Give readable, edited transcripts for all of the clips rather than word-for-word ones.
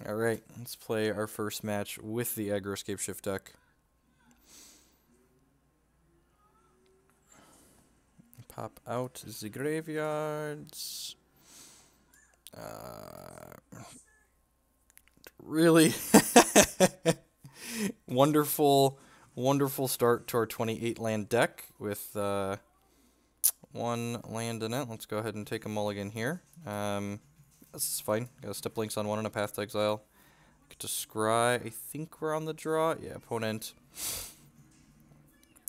Alright, let's play our first match with the Aggro Scapeshift deck. Pop out the graveyards. Really wonderful start to our 28 land deck with one land in it. Let's go ahead and take a mulligan here. This is fine. Got a Steppe Lynx on one and a Path to Exile. Get to scry. I think we're on the draw. Yeah, opponent.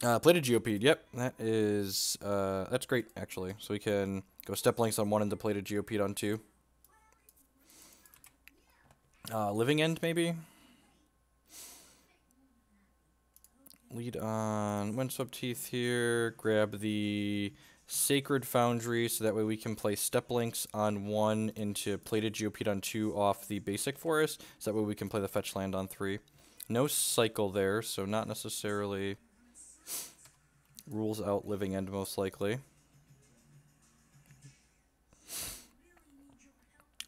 Plated Geopede. Yep, that is that's great actually. So we can go Steppe Lynx on one and the Plated Geopede on two. Living End maybe. Lead on Windswept Heath here. Grab the Sacred Foundry, so that way we can play Steppe Lynx on one into Plated Geopede on two off the basic forest, so that way we can play the fetch land on three. No cycle there, so not necessarily rules out Living End most likely.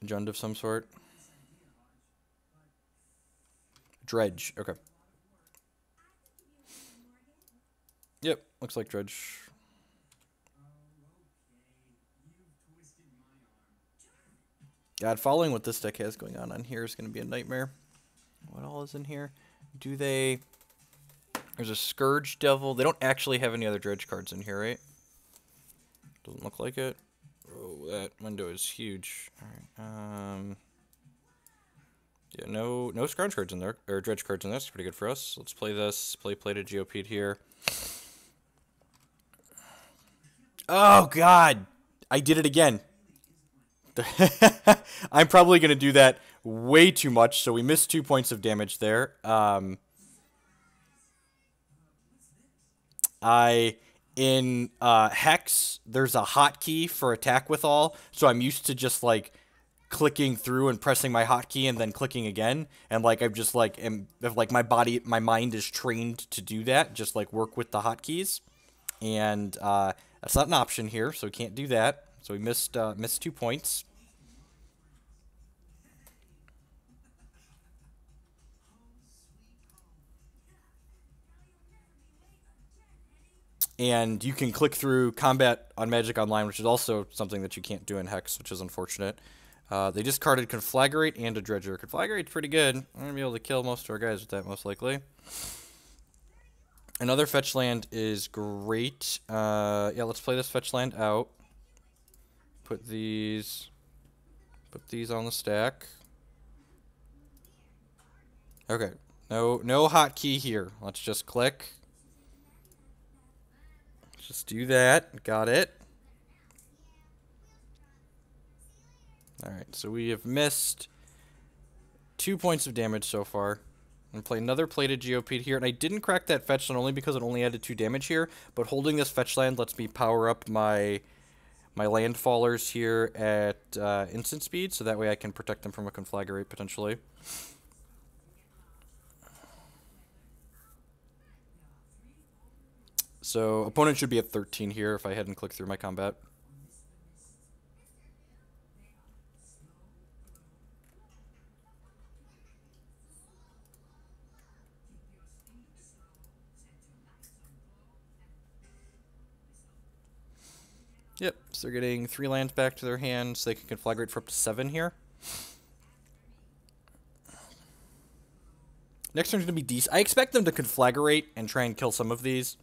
Jund of some sort. Dredge, okay. Yep, looks like Dredge. God, following what this deck has going on here is going to be a nightmare. What all is in here? Do they... There's a Scourge Devil. They don't actually have any other Dredge cards in here, right? Doesn't look like it. Oh, that window is huge. Alright, yeah, no Scourge cards in there, or Dredge cards in there. That's pretty good for us. Let's play this. Play Plated Geopede here. Oh, God! I did it again. I'm probably going to do that way too much, so we missed 2 points of damage there. In Hex, there's a hotkey for attack with all, so I'm used to just, like, clicking through and pressing my hotkey and then clicking again, and, like, I'm just, like, my mind is trained to do that, just, like, work with the hotkeys, and, that's not an option here, so we can't do that, so we missed 2 points. And you can click through combat on Magic Online, which is also something that you can't do in Hex, which is unfortunate. They discarded Conflagrate and a Dredger. Conflagrate's pretty good. I'm going to be able to kill most of our guys with that, most likely. Another fetch land is great. Yeah, let's play this fetch land out. Put these on the stack. Okay. No hotkey here. Let's just click. Just do that. Got it. Alright, so we have missed 2 points of damage so far. I'm going to play another Plated Geopede here. And I didn't crack that fetch land only because it only added 2 damage here. But holding this fetch land lets me power up my landfallers here at instant speed. So that way I can protect them from a Conflagrate potentially. So, opponent should be at 13 here if I hadn't clicked through my combat. Yep, so they're getting 3 lands back to their hand, so they can Conflagrate for up to 7 here. Next turn's going to be decent. I expect them to Conflagrate and try and kill some of these.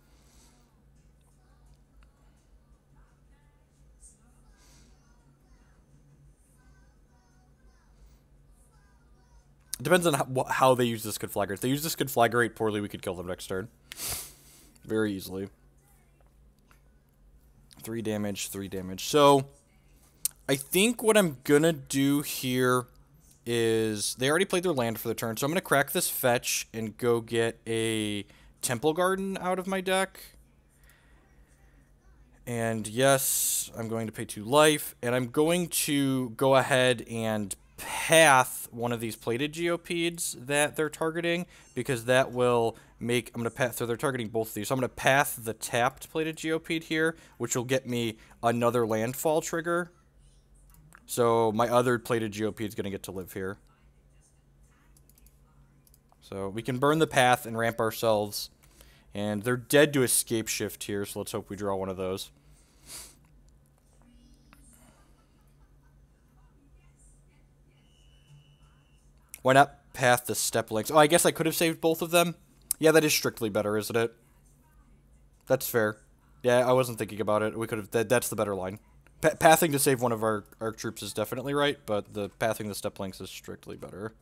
It depends on how they use this Conflagrate. If they use this Conflagrate poorly, we could kill them next turn. Very easily. 3 damage, 3 damage. So, I think what I'm gonna do here is... They already played their land for the turn, so I'm gonna crack this fetch and go get a Temple Garden out of my deck. And yes, I'm going to pay 2 life, and I'm going to go ahead and path one of these Plated Geopedes that they're targeting, because that will make... I'm going to path... So they're targeting both of these. So I'm going to path the tapped Plated Geopede here, which will get me another landfall trigger. So my other Plated Geopede is going to get to live here. So we can burn the path and ramp ourselves. And they're dead to Scapeshift here, so let's hope we draw one of those. Why not path the Steppe Lynx? Oh, I guess I could have saved both of them. Yeah, that is strictly better, isn't it? That's fair. Yeah, I wasn't thinking about it. We could have. That's the better line. Pathing to save one of our troops is definitely right, but the pathing the Steppe Lynx is strictly better.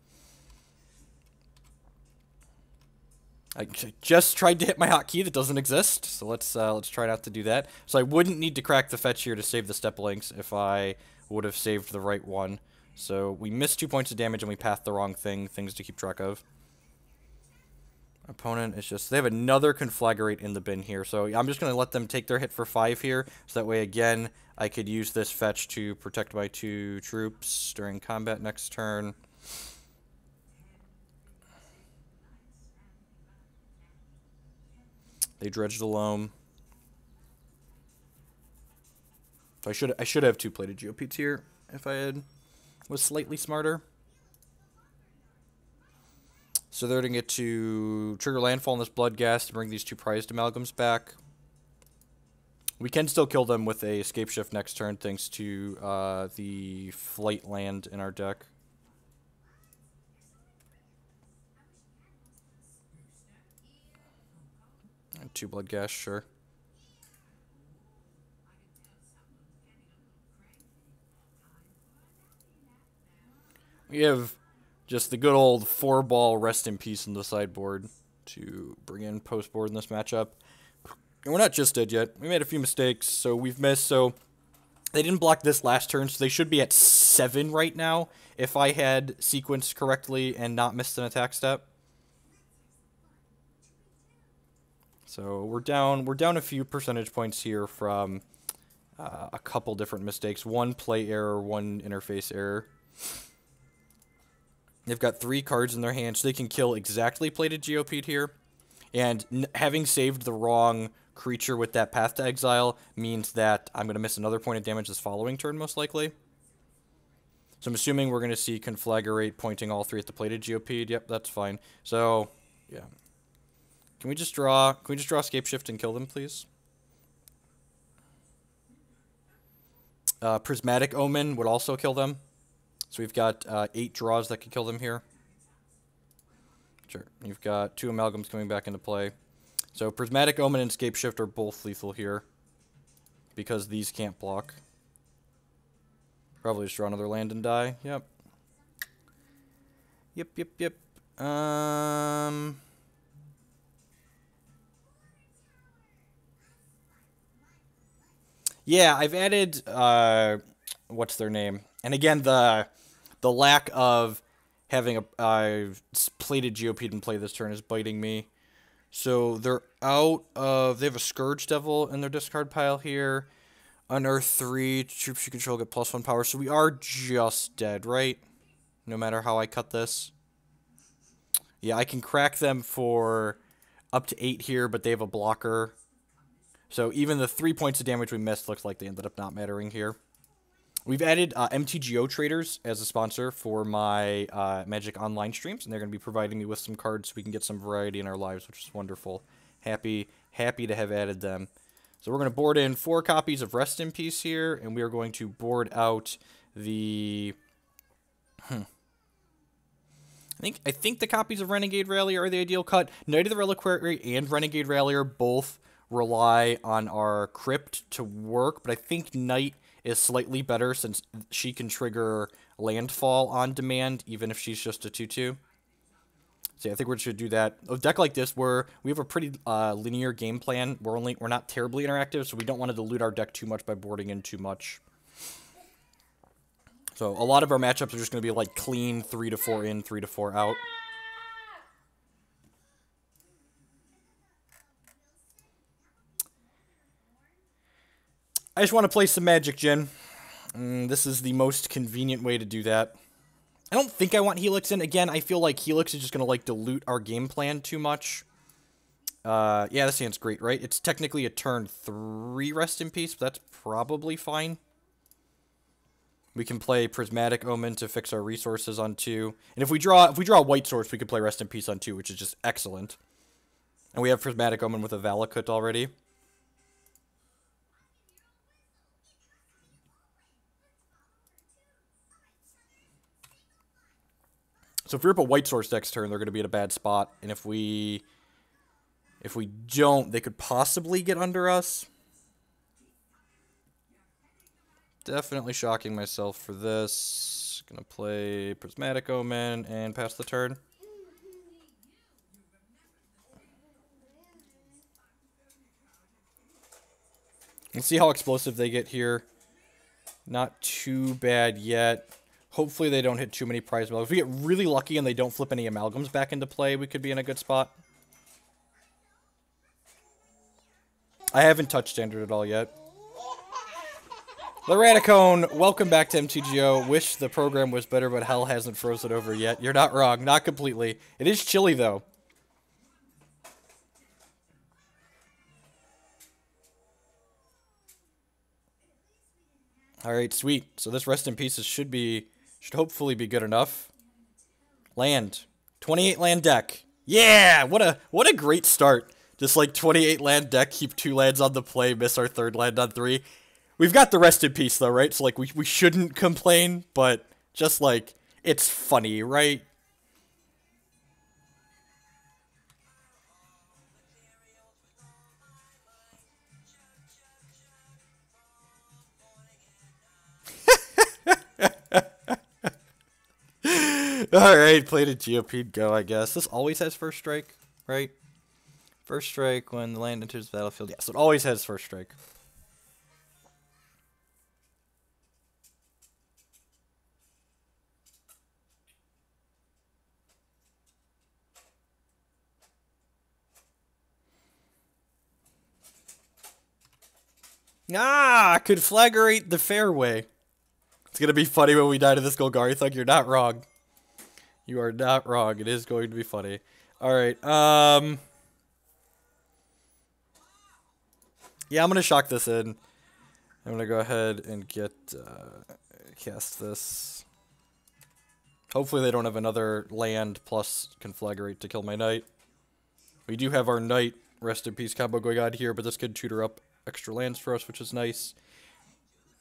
I just tried to hit my hotkey that doesn't exist, so let's try not to do that. So I wouldn't need to crack the fetch here to save the Steppe Lynx if I would have saved the right one. So we missed 2 points of damage and we pathed the wrong thing. Things to keep track of. Opponent is just... They have another Conflagrate in the bin here, so I'm just going to let them take their hit for 5 here. So that way, again, I could use this fetch to protect my 2 troops during combat next turn. They dredged a loam. So I should have 2 Plated Geopedes here if I was slightly smarter. So they're going to get to trigger landfall on this Bloodghast to bring these 2 prized amalgams back. We can still kill them with a Scapeshift next turn thanks to the flight land in our deck. And 2 Bloodghast, sure. We have just the good old 4-ball rest in peace in the sideboard to bring in post-board in this matchup. And we're not just dead yet. We made a few mistakes, so we've missed. So they didn't block this last turn, so they should be at 7 right now if I had sequenced correctly and not missed an attack step. So we're down a few percentage points here from a couple different mistakes. 1 play error, 1 interface error. They've got 3 cards in their hand, so they can kill exactly Plated Geopede here. And having saved the wrong creature with that Path to Exile means that I'm going to miss another point of damage this following turn, most likely. So I'm assuming we're going to see Conflagrate pointing all 3 at the Plated Geopede. Yep, that's fine. So, yeah. Can we just draw Scapeshift and kill them, please? Prismatic Omen would also kill them. So we've got 8 draws that could kill them here. Sure. You've got 2 amalgams coming back into play. So Prismatic Omen and Scapeshift are both lethal here because these can't block. Probably just draw another land and die. Yep. Yep. Yeah, I've added what's their name? And again, the lack of having a Plated Geopede in play this turn is biting me. So they're out of... They have a Scourge Devil in their discard pile here. Unearth 3. Troops you control get +1 power. So we are just dead, right? No matter how I cut this. Yeah, I can crack them for up to 8 here, but they have a blocker. So even the 3 points of damage we missed looks like they ended up not mattering here. We've added MTGO Traders as a sponsor for my Magic Online streams, and they're going to be providing me with some cards so we can get some variety in our lives, which is wonderful. Happy to have added them. So we're going to board in 4 copies of Rest in Peace here, and we are going to board out the... I think the copies of Renegade Rallier are the ideal cut. Knight of the Reliquary and Renegade Rallier both rely on our Crypt to work, but I think Knight is slightly better since she can trigger landfall on demand, even if she's just a 2/2. So yeah, I think we should do that. A deck like this, where we have a pretty linear game plan, we're not terribly interactive, so we don't want to dilute our deck too much by boarding in too much. So a lot of our matchups are just going to be like clean 3 to 4 in, 3 to 4 out. I just want to play some Magic, Jin. This is the most convenient way to do that. I don't think I want Helix in. Again, I feel like Helix is just going to like dilute our game plan too much. Yeah, this hand's great, right? It's technically a turn 3 Rest in Peace, but that's probably fine. We can play Prismatic Omen to fix our resources on 2. And if we draw a white source, we can play Rest in Peace on 2, which is just excellent. And we have Prismatic Omen with a Valakut already. So if we rip a white source next turn, they're going to be in a bad spot. And if we don't, they could possibly get under us. Definitely shocking myself for this. Gonna play Prismatic Omen and pass the turn. Let's see how explosive they get here. Not too bad yet. Hopefully they don't hit too many prize mills. If we get really lucky and they don't flip any amalgams back into play, we could be in a good spot. I haven't touched standard at all yet. Loranicone, welcome back to MTGO. Wish the program was better, but hell hasn't frozen over yet. You're not wrong. Not completely. It is chilly, though. Alright, sweet. So this Rest in Pieces should hopefully be good enough. Land. 28 land deck. Yeah! What a great start. Just like 28 land deck, keep 2 lands on the play, miss our 3rd land on 3. We've got the Rest in Peace though, right? So like we shouldn't complain, but just like it's funny, right? Alright, Plated Geopede, go, I guess. This always has first strike, right? First strike when the land enters the battlefield. Yes, it always has first strike. Ah, conflagrate the fairway. It's going to be funny when we die to this Golgari Thug. You're not wrong. You are not wrong. It is going to be funny. Alright, yeah, I'm going to shock this in. I'm going to go ahead and cast this. Hopefully they don't have another land plus conflagrate to kill my knight. We do have our knight Rest in Peace combo going on here, but this could tutor up extra lands for us, which is nice.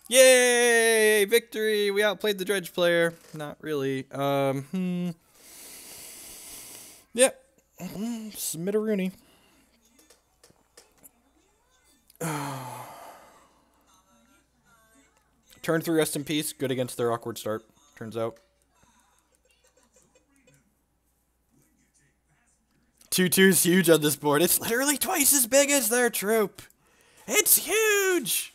Yay! Victory! We outplayed the Dredge player. Not really. Yep. Smitteroony. Turn 3 Rest in Peace. Good against their awkward start, turns out. 2/2's huge on this board. It's literally twice as big as their troop. It's huge!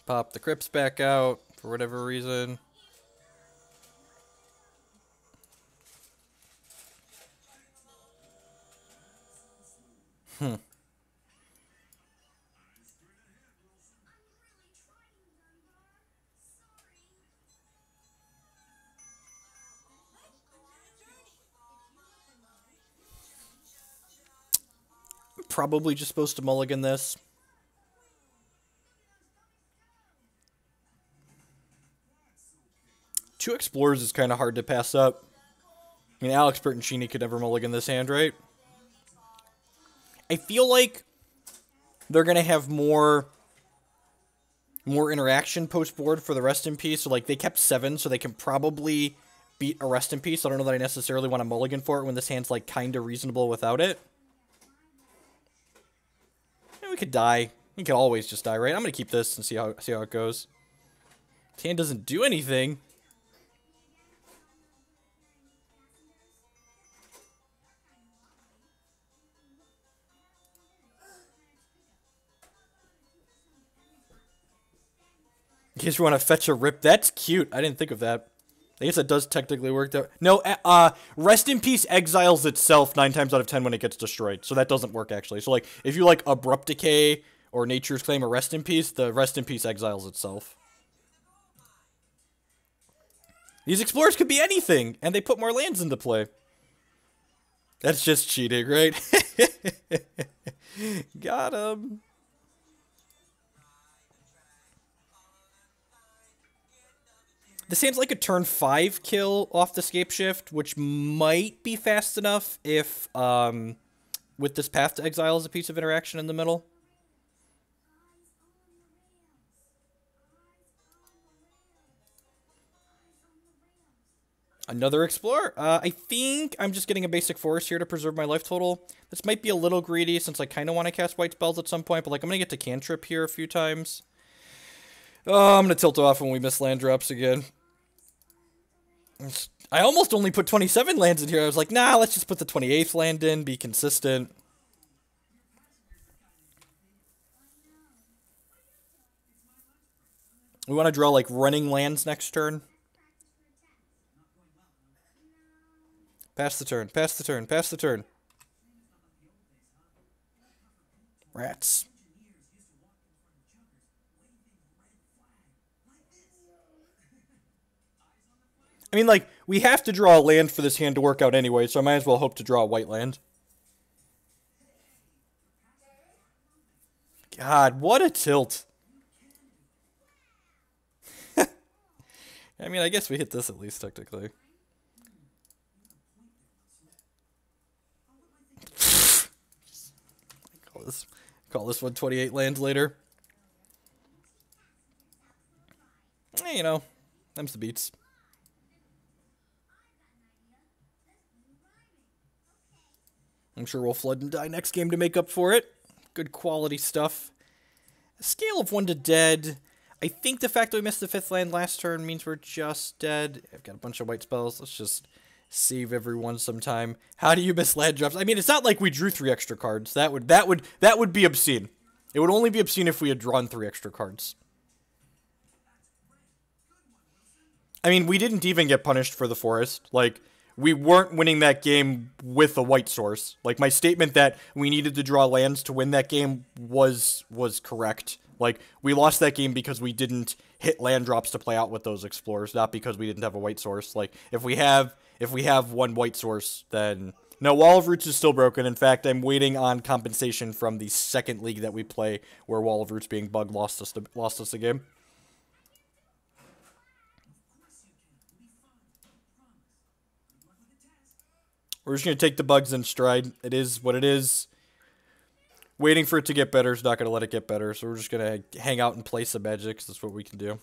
Pop the Crypts back out for whatever reason. Probably just supposed to mulligan this. Two Explorers is kind of hard to pass up. I mean, Alex Bertoncini could never mulligan this hand, right? I feel like they're going to have more interaction post-board for the Rest in Peace. So, like, they kept 7, so they can probably beat a Rest in Peace. I don't know that I necessarily want to mulligan for it when this hand's, like, kind of reasonable without it. And we could die. We could always just die, right? I'm going to keep this and see how it goes. This hand doesn't do anything. In case you want to fetch a rip, that's cute. I didn't think of that. I guess that does technically work though. No, Rest in Peace exiles itself 9 times out of 10 when it gets destroyed. So that doesn't work actually. So like, if you like Abrupt Decay or Nature's Claim or Rest in Peace, the Rest in Peace exiles itself. These explorers could be anything, and they put more lands into play. That's just cheating, right? Got him. This seems like a turn 5 kill off the Scapeshift, which might be fast enough if, with this Path to Exile as a piece of interaction in the middle. Another Explorer. I think I'm just getting a basic forest here to preserve my life total. This might be a little greedy since I kind of want to cast white spells at some point, but like I'm going to get to cantrip here a few times. Oh, I'm going to tilt off when we miss land drops again. I almost only put 27 lands in here. I was like, nah, let's just put the 28th land in, be consistent. We want to draw, like, running lands next turn. Pass the turn, pass the turn, pass the turn. Rats. I mean, like, we have to draw a land for this hand to work out anyway, so I might as well hope to draw a white land. God, what a tilt. I mean, I guess we hit this at least, technically. Call this one 28 land later. You know, them's the beats. I'm sure we'll flood and die next game to make up for it. Good quality stuff. A scale of 1 to dead. I think the fact that we missed the 5th land last turn means we're just dead. I've got a bunch of white spells. Let's just save everyone some time. How do you miss land drops? I mean, it's not like we drew 3 extra cards. That would be obscene. It would only be obscene if we had drawn 3 extra cards. I mean, we didn't even get punished for the forest. Like, we weren't winning that game with a white source. Like, my statement that we needed to draw lands to win that game was correct. Like, we lost that game because we didn't hit land drops to play out with those explorers, not because we didn't have a white source. Like, if we have 1 white source, then no, Wall of Roots is still broken. In fact, I'm waiting on compensation from the 2nd league that we play, where Wall of Roots being bugged lost us a game. We're just going to take the bugs in stride. It is what it is. Waiting for it to get better is not going to let it get better, so we're just going to hang out and play some Magic, 'cause that's what we can do.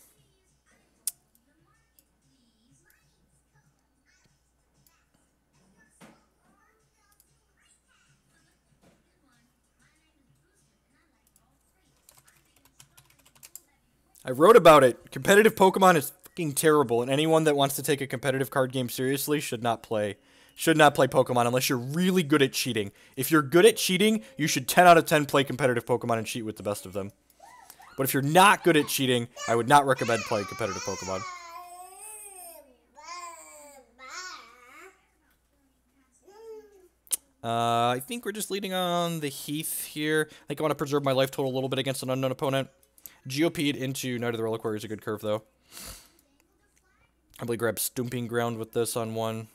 I wrote about it. Competitive Pokemon is fucking terrible, and anyone that wants to take a competitive card game seriously should not play Pokemon unless you're really good at cheating. If you're good at cheating, you should 10 out of 10 play competitive Pokemon and cheat with the best of them. But if you're not good at cheating, I would not recommend playing competitive Pokemon. I think we're just leading on the Heath here. I think I want to preserve my life total a little bit against an unknown opponent. Geopede into Knight of the Reliquary is a good curve, though. Probably grab Stomping Ground with this on 1.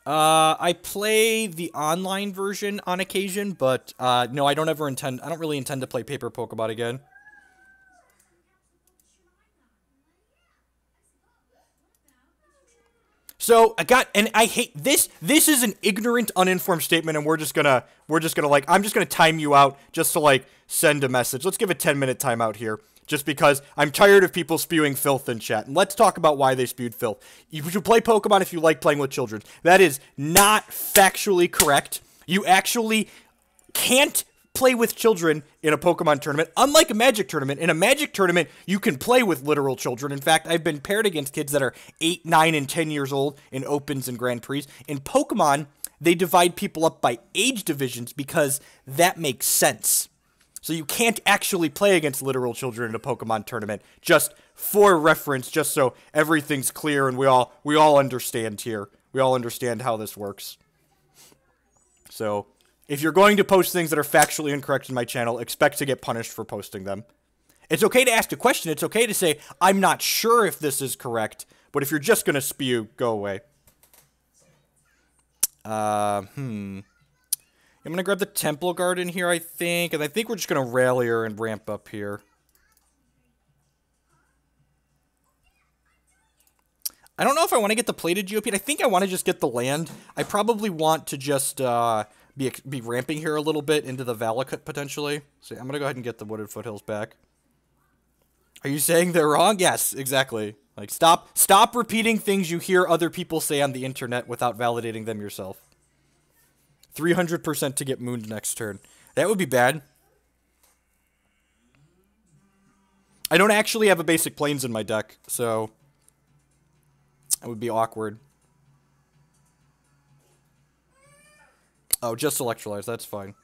I play the online version on occasion, but no, I don't really intend to play paper Pokemon again. So I hate this. This is an ignorant, uninformed statement, and we're just gonna like, I'm just gonna time you out just to like send a message. Let's give a 10-minute timeout here, just because I'm tired of people spewing filth in chat. And let's talk about why they spewed filth. You should play Pokemon if you like playing with children. That is not factually correct. You actually can't play with children in a Pokemon tournament. Unlike a Magic tournament, in a Magic tournament, you can play with literal children. In fact, I've been paired against kids that are 8, 9, and 10 years old in Opens and Grand Prix. In Pokemon, they divide people up by age divisions because that makes sense. So you can't actually play against literal children in a Pokemon tournament. Just for reference, just so everything's clear and we all understand here. We all understand how this works. So if you're going to post things that are factually incorrect in my channel, expect to get punished for posting them. It's okay to ask a question. It's okay to say, I'm not sure if this is correct, but if you're just going to spew, go away. I'm going to grab the Temple Garden here, I think, and I think we're just going to Rallier and ramp up here. I don't know if I want to get the Plated Geopede. I think I want to just get the land. I probably want to just be ramping here a little bit into the Valakut, potentially. So I'm going to go ahead and get the Wooded Foothills back. Are you saying they're wrong? Yes, exactly. Like, stop repeating things you hear other people say on the internet without validating them yourself. 300% to get mooned next turn. That would be bad. I don't actually have a basic plains in my deck, so that would be awkward. Oh, just Electrolyze. That's fine.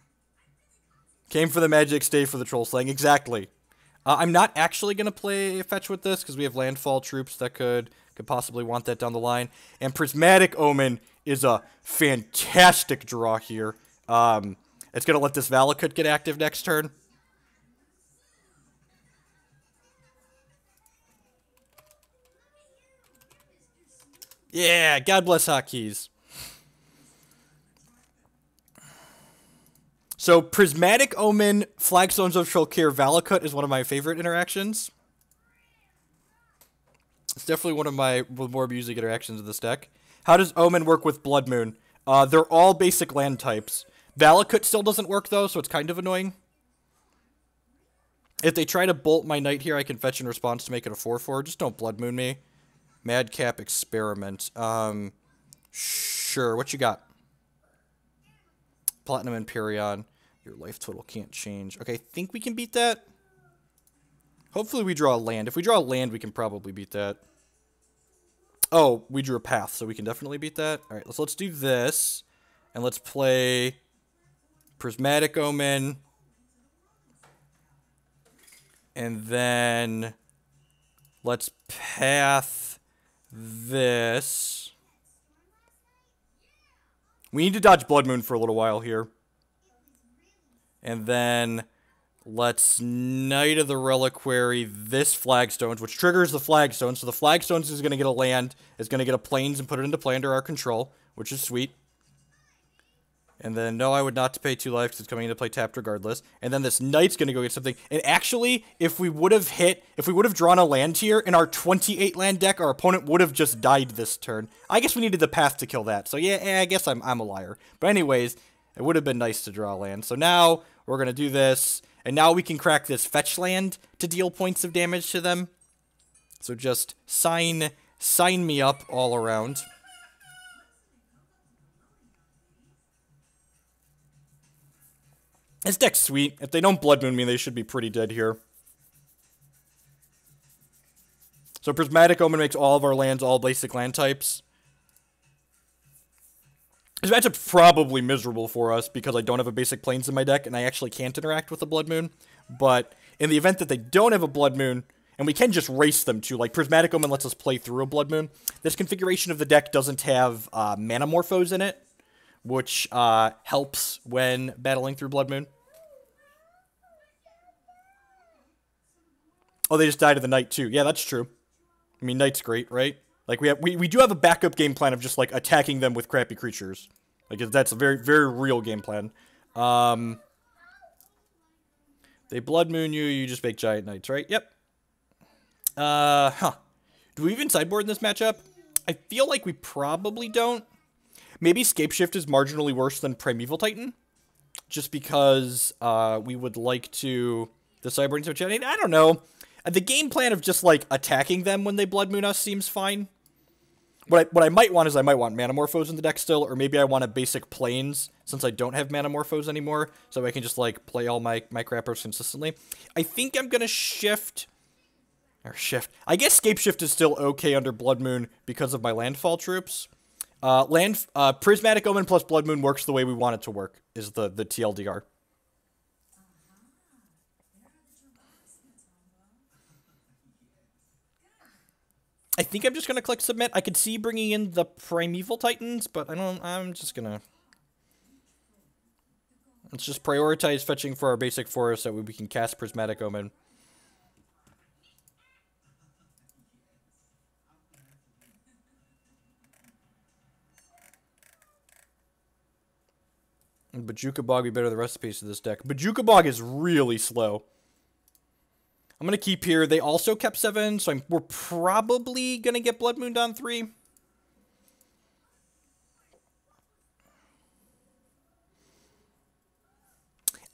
Came for the magic, stay for the troll slaying. Exactly. I'm not actually going to play fetch with this because we have landfall troops that could possibly want that down the line. And Prismatic Omen is a fantastic draw here. It's going to let this Valakut get active next turn. Yeah, God bless hotkeys. So, Prismatic Omen, Flagstones of Trokair, Valakut is one of my favorite interactions. It's definitely one of my more music interactions of this deck. How does Omen work with Blood Moon? They're all basic land types. Valakut still doesn't work, though, so it's kind of annoying. If they try to bolt my knight here, I can fetch in response to make it a 4/4. Just don't Blood Moon me. Madcap Experiment. Sure. What you got? Platinum Empyrean. Your life total can't change. Okay, I think we can beat that. Hopefully we draw a land. If we draw a land, we can probably beat that. Oh, we drew a path, so we can definitely beat that. All right, let's do this. And let's play Prismatic Omen. And then let's path this. We need to dodge Blood Moon for a little while here. And then let's Knight of the Reliquary this Flagstones, which triggers the Flagstones. So the Flagstones is going to get a land, is going to get a plains and put it into play under our control, which is sweet. And then, no, I would not pay 2 life because it's coming into play tapped regardless. And then this Knight's going to go get something. And actually, if we would have drawn a land here in our 28 land deck, our opponent would have just died this turn. I guess we needed the path to kill that. So yeah, I guess I'm a liar. But anyways, it would have been nice to draw a land. So now we're going to do this. And now we can crack this fetch land to deal points of damage to them. So just sign me up all around. This deck's sweet. If they don't Blood Moon me, they should be pretty dead here. So Prismatic Omen makes all of our lands all basic land types. This matchup's probably miserable for us because I don't have a basic plains in my deck and I actually can't interact with the Blood Moon. But in the event that they don't have a Blood Moon, and we can just race them too, like Prismatic Omen lets us play through a Blood Moon, this configuration of the deck doesn't have mana morphos in it, which helps when battling through Blood Moon. Oh, they just died of the Knight too. Yeah, that's true. I mean, Knight's great, right? Like, we do have a backup game plan of just, like, attacking them with crappy creatures. Like, that's a very, very real game plan. They Blood Moon you, you just make Giant Knights, right? Yep. Do we even sideboard in this matchup? I feel like we probably don't. Maybe Scapeshift is marginally worse than Primeval Titan. Just because we would like to... The sideboarding switch. I don't know. The game plan of just, like, attacking them when they Blood Moon us seems fine. What I might want is I might want Mana Morphos in the deck still, or maybe I want a basic Plains, since I don't have Mana Morphos anymore, so I can just, like, play all my crappers consistently. I think I'm gonna shift... Or shift. I guess Scapeshift is still okay under Blood Moon because of my landfall troops. Prismatic Omen plus Blood Moon works the way we want it to work, is the TLDR. I think I'm just going to click submit. I could see bringing in the Primeval Titans, but I'm just going to... Let's just prioritize fetching for our basic forest so that we can cast Prismatic Omen. Bajuka Bog be better the recipes of this deck. Bajuka Bog is really slow. I'm going to keep here. They also kept 7, so we're probably going to get Blood Moon on 3.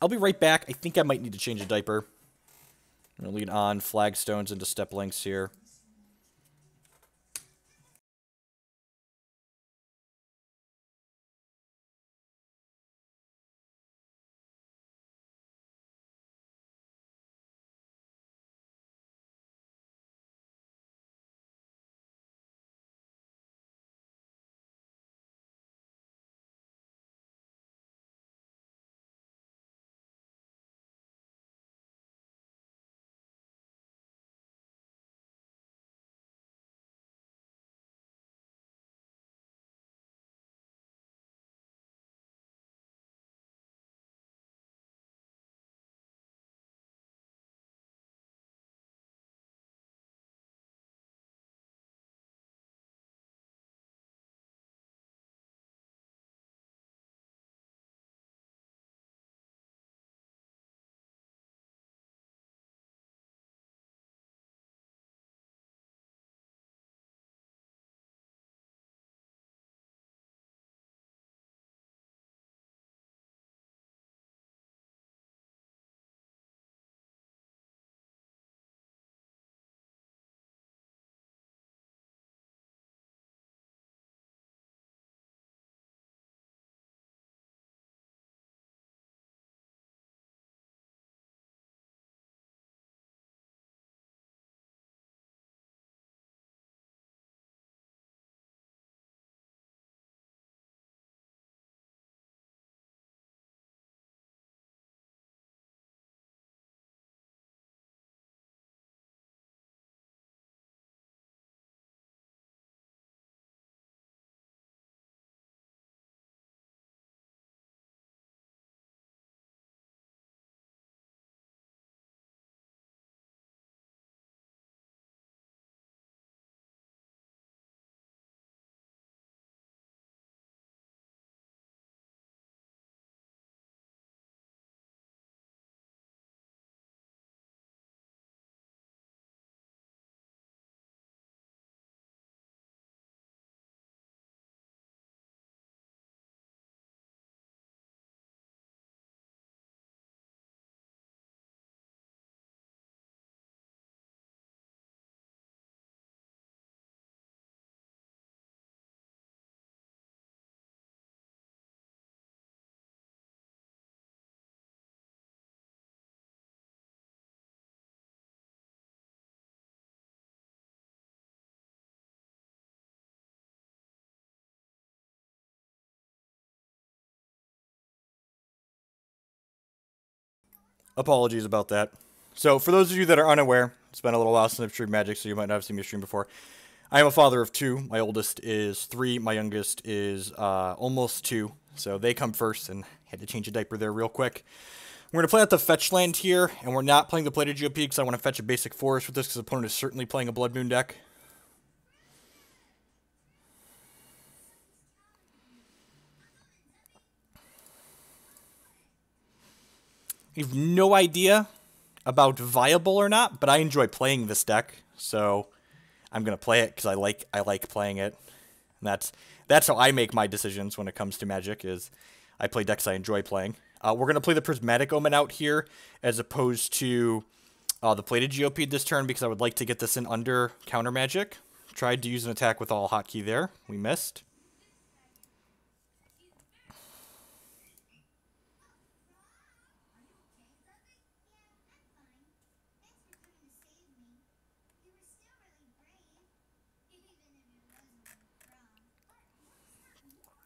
I'll be right back. I think I might need to change a diaper. I'm going to lead on Flagstones into Steppe Lynx here. Apologies about that. So, for those of you that are unaware, it's been a little while since I've streamed Magic, so you might not have seen me stream before. I am a father of 2. My oldest is 3. My youngest is almost 2. So they come first, and had to change a diaper there real quick. We're going to play out the fetch land here, and we're not playing the Plated Geopede because I want to fetch a basic forest with this because the opponent is certainly playing a Blood Moon deck. I have no idea about viable or not, but I enjoy playing this deck, so I'm gonna play it because I like playing it. And that's how I make my decisions when it comes to Magic. Is I play decks I enjoy playing. We're gonna play the Prismatic Omen out here as opposed to the Plated Geopede this turn because I would like to get this in under counter Magic. Tried to use an attack with all hotkey there, we missed.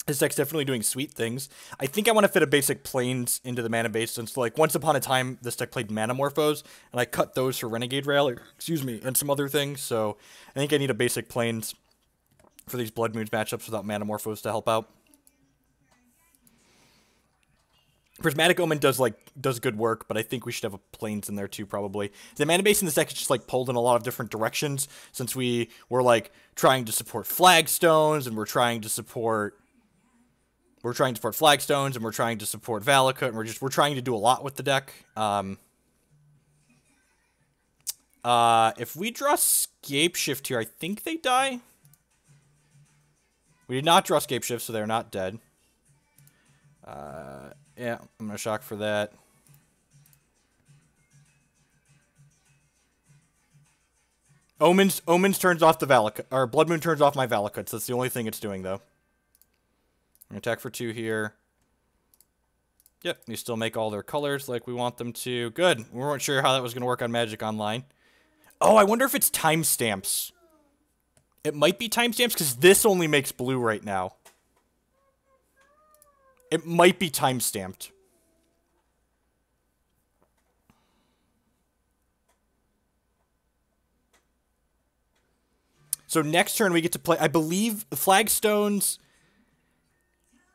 This deck's definitely doing sweet things. I think I want to fit a basic Plains into the mana base, since, like, once upon a time, this deck played Manamorphose, and I cut those for Renegade Rallier, and some other things, so I think I need a basic Plains for these Blood Moons matchups without Manamorphose to help out. Prismatic Omen does good work, but I think we should have a Plains in there too, probably. The mana base in this deck is just, like, pulled in a lot of different directions, since we were, like, trying to support Flagstones, and we're trying to support we're trying to support Flagstones, and we're trying to support Valakut, and we're trying to do a lot with the deck. If we draw Scapeshift here, I think they die. We did not draw Scapeshift, so they're not dead. Yeah, I'm gonna shock for that. Omens turns off the Valakut, or Blood Moon turns off my Valakuts. That's the only thing it's doing, though. I'm gonna attack for 2 here. Yep, we still make all their colors like we want them to. Good. We weren't sure how that was gonna work on Magic Online. Oh, I wonder if it's timestamps. It might be timestamps because this only makes blue right now. It might be timestamped. So next turn we get to play, I believe, Flagstones.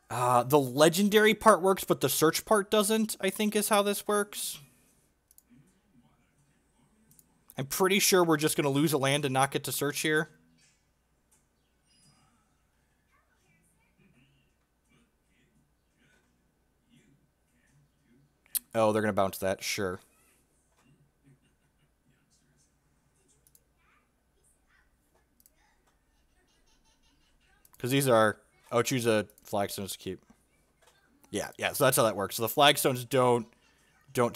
The legendary part works, but the search part doesn't, I think is how this works. I'm pretty sure we're just going to lose a land and not get to search here. Oh, they're going to bounce that. Sure. Because these are... Oh, choose a Flagstones to keep. Yeah, so that's how that works. So the Flagstones don't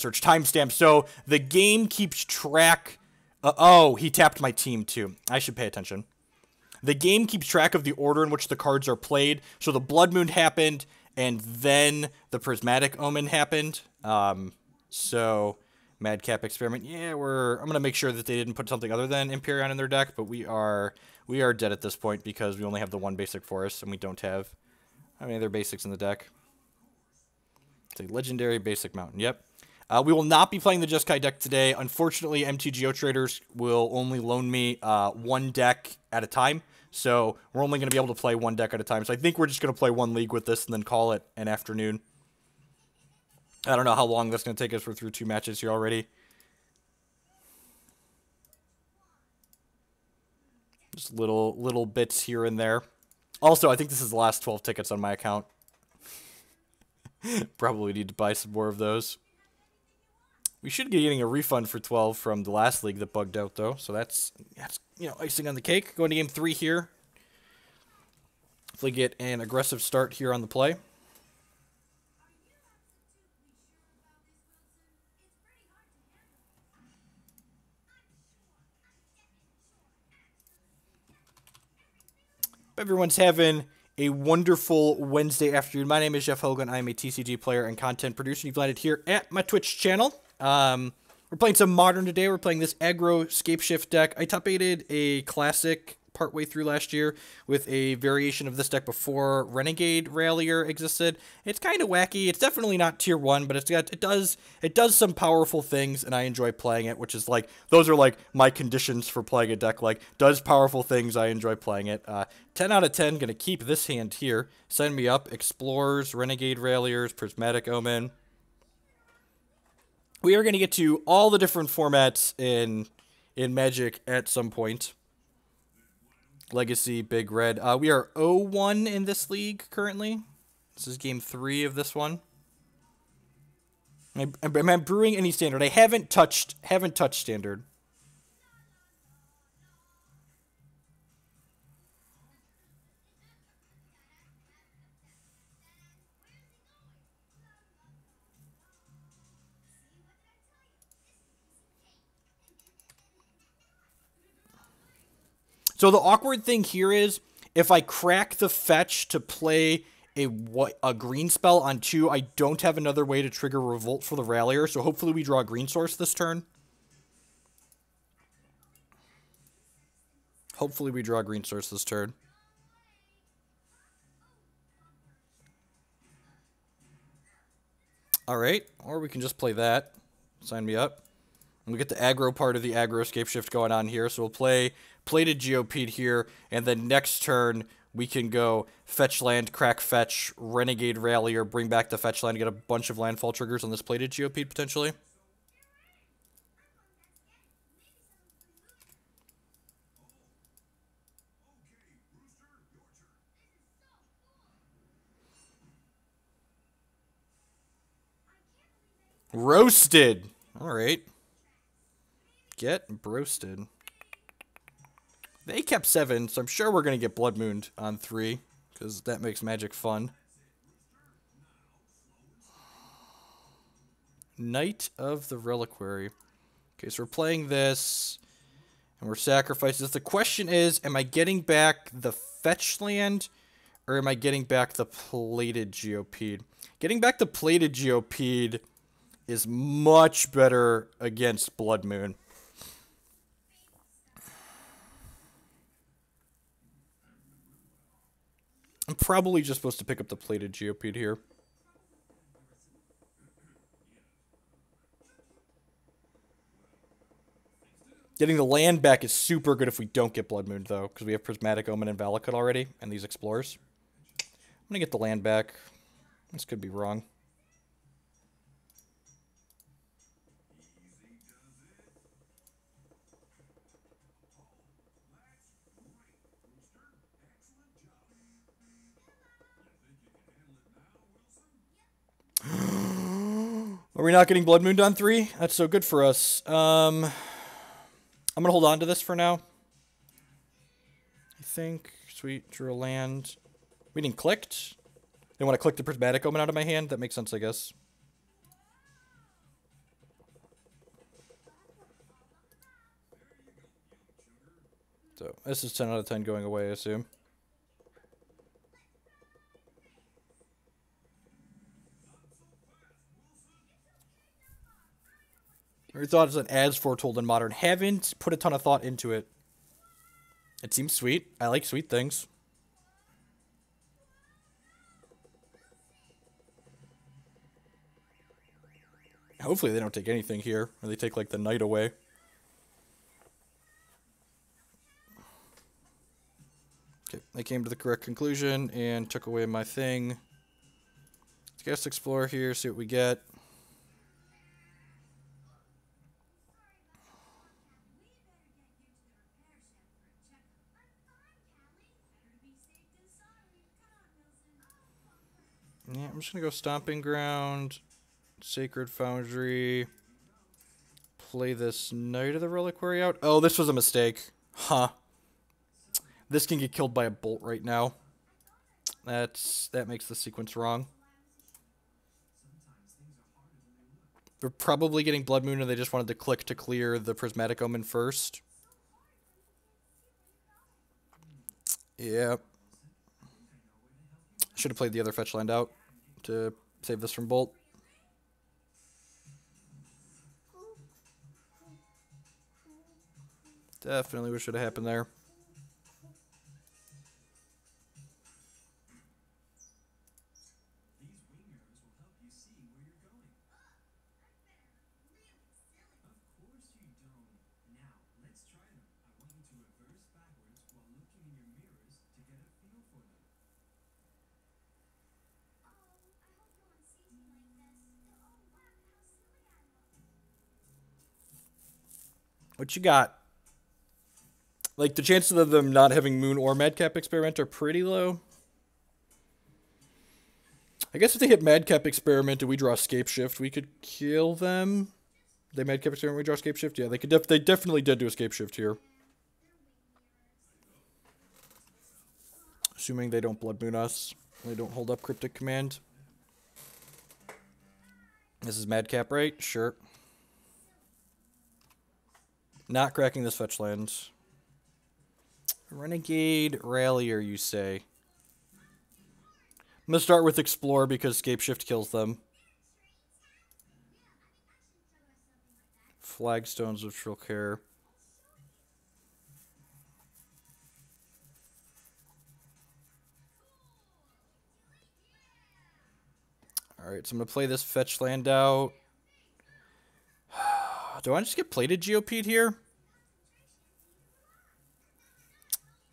search timestamps. So the game keeps track... oh, he tapped my team too. I should pay attention. The game keeps track of the order in which the cards are played. So the Blood Moon happened, and then the Prismatic Omen happened. So Madcap Experiment. Yeah, I'm gonna make sure that they didn't put something other than Imperion in their deck, but we are dead at this point because we only have the 1 basic forest and we don't have any other basics in the deck. It's a legendary basic mountain. Yep. We will not be playing the Jeskai deck today. Unfortunately, MTGO traders will only loan me 1 deck at a time. So we're only going to be able to play 1 deck at a time. So I think we're just going to play 1 league with this and then call it an afternoon. I don't know how long that's going to take us. We're through 2 matches here already. Just little bits here and there. Also, I think this is the last 12 tickets on my account. Probably need to buy some more of those. We should be getting a refund for 12 from the last league that bugged out, though. So that's icing on the cake. Going to game 3 here. Hopefully get an aggressive start here on the play. Everyone's having a wonderful Wednesday afternoon. My name is Jeff Hogan. I am a TCG player and content producer. You've landed here at my Twitch channel. We're playing some Modern today. We're playing this Aggro Scapeshift deck. I top-8'd a classic partway through last year with a variation of this deck before Renegade Rallier existed. It's kind of wacky. It's definitely not tier 1, but it does some powerful things, and I enjoy playing it, which is like, those are like my conditions for playing a deck. Like, does powerful things, I enjoy playing it. 10 out of 10, gonna keep this hand here. Sign me up. Explorers, Renegade Ralliers, Prismatic Omen. We are gonna get to all the different formats in Magic at some point. Legacy, Big Red. We are 0-1 in this league currently. This is game 3 of this one. Am I brewing any standard? I haven't touched standard. So the awkward thing here is, if I crack the fetch to play a green spell on 2, I don't have another way to trigger Revolt for the Rallier, so hopefully we draw a green source this turn. Hopefully we draw a green source this turn. Alright, or we can just play that. Sign me up. And we get the aggro part of the aggro Scapeshift going on here, so we'll play Plated Geopede here, and then next turn we can go fetch land, crack fetch, Renegade Rallier, bring back the fetch land, get a bunch of landfall triggers on this Plated Geopede potentially. Roasted. All right. Get roasted. They kept 7, so I'm sure we're going to get Blood Mooned on 3, because that makes Magic fun. Knight of the Reliquary. Okay, so we're playing this, and we're sacrificing this. The question is, am I getting back the fetch land, or am I getting back the Plated Geopede? Getting back the Plated Geopede is much better against Blood Moon. I'm probably just supposed to pick up the Plated Geopede here. Getting the land back is super good if we don't get Blood Moon, though, because we have Prismatic Omen and Valakut already, and these Explorers. I'm going to get the land back. This could be wrong. Are we not getting Blood Moon on 3? That's so good for us. I'm going to hold on to this for now. I think. Sweet. Drew a land. We didn't clicked. They want to click the Prismatic Omen out of my hand? That makes sense, I guess. So, this is 10 out of 10 going away, I assume. Your thoughts on As Foretold in Modern? Haven't put a ton of thought into it. It seems sweet. I like sweet things. Hopefully they don't take anything here, or they take, like, the knight away. Okay, they came to the correct conclusion and took away my thing. Let's guess explore here, see what we get. Yeah, I'm just going to go Stomping Ground, Sacred Foundry, play this Knight of the Reliquary out. Oh, this was a mistake. Huh. This can get killed by a bolt right now. That makes the sequence wrong. We're probably getting Blood Moon and they just wanted to click to clear the Prismatic Omen first. Yeah. Should have played the other fetch land out to save this from bolt. Definitely what should have happened there. What you got? Like, the chances of them not having Moon or Madcap Experiment are pretty low. I guess if they hit Madcap Experiment and we draw Scapeshift, we could kill them. They Madcap Experiment, we draw Scapeshift? Yeah, they definitely did do a Scapeshift here. Assuming they don't Blood Moon us. They don't hold up Cryptic Command. This is Madcap, right? Sure. Not cracking this fetch land. Renegade Rallier, you say? I'm going to start with Explore because Scapeshift kills them. Flagstones of Trokair. Alright, so I'm going to play this fetch land out. Do I just get Plated Geopede here?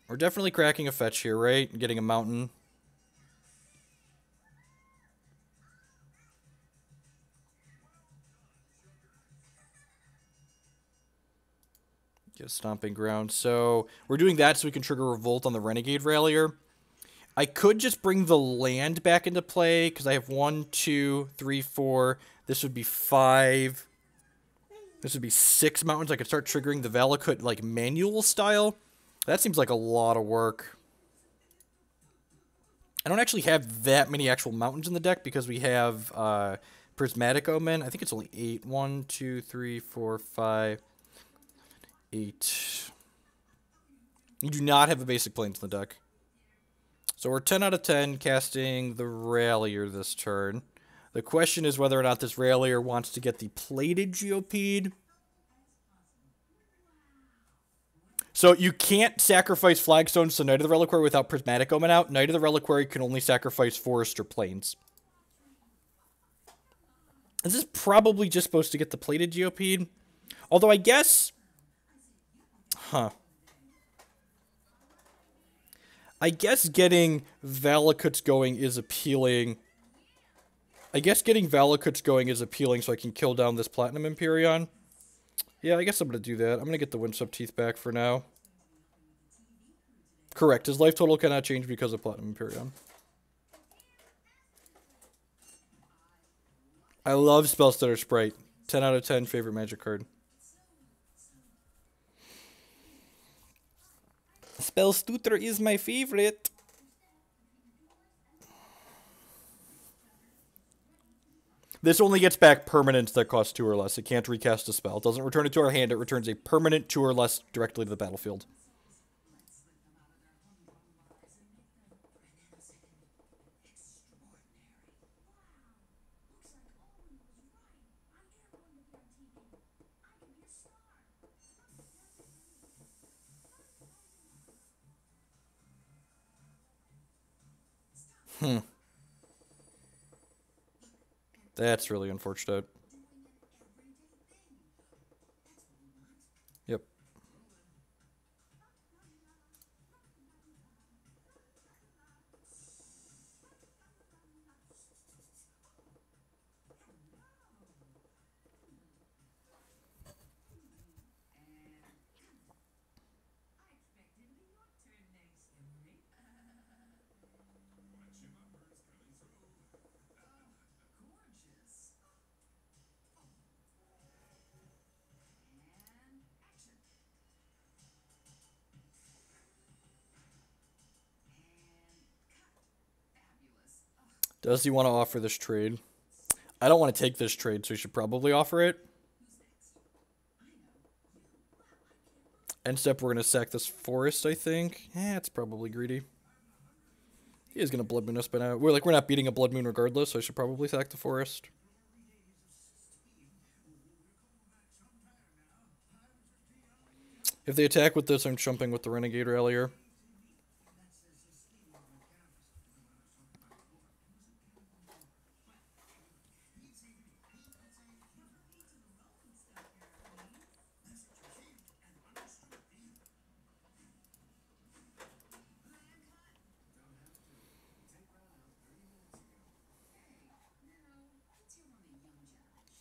We're definitely cracking a fetch here, right? And getting a mountain. Get a Stomping Ground. So we're doing that so we can trigger Revolt on the Renegade Rallier. I could just bring the land back into play because I have 1, 2, 3, 4. This would be 5. This would be 6 mountains. I could start triggering the Valakut, like, manual style. That seems like a lot of work. I don't actually have that many actual mountains in the deck because we have Prismatic Omen. I think it's only 8. 1, 2, 3, 4, 5, 8. You do not have a basic plains in the deck. So we're 10 out of 10 casting the Rallier this turn. The question is whether or not this Rallier wants to get the Plated Geopede. So you can't sacrifice Flagstones to Knight of the Reliquary without Prismatic Omen out. Knight of the Reliquary can only sacrifice Forest or Plains. This is probably just supposed to get the Plated Geopede. Although I guess... I guess getting Valakuts going is appealing. I guess getting Valakuts going is appealing so I can kill down this Platinum Empyrean. Yeah, I guess I'm going to do that. I'm going to get the Windswept Heath back for now. Correct. His life total cannot change because of Platinum Empyrean. I love Spellstutter Sprite. 10 out of 10 favorite Magic card. Spellstutter is my favorite. This only gets back permanents that cost 2 or less. It can't recast a spell. It doesn't return it to our hand. It returns a permanent 2 or less directly to the battlefield. That's really unfortunate. Yep. Does he want to offer this trade? I don't want to take this trade, so he should probably offer it. End step, we're going to sack this forest, I think. It's probably greedy. He is going to Blood Moon us by now. We're not beating a Blood Moon regardless, so I should probably sack the forest. If they attack with this, I'm jumping with the Renegade Rallier.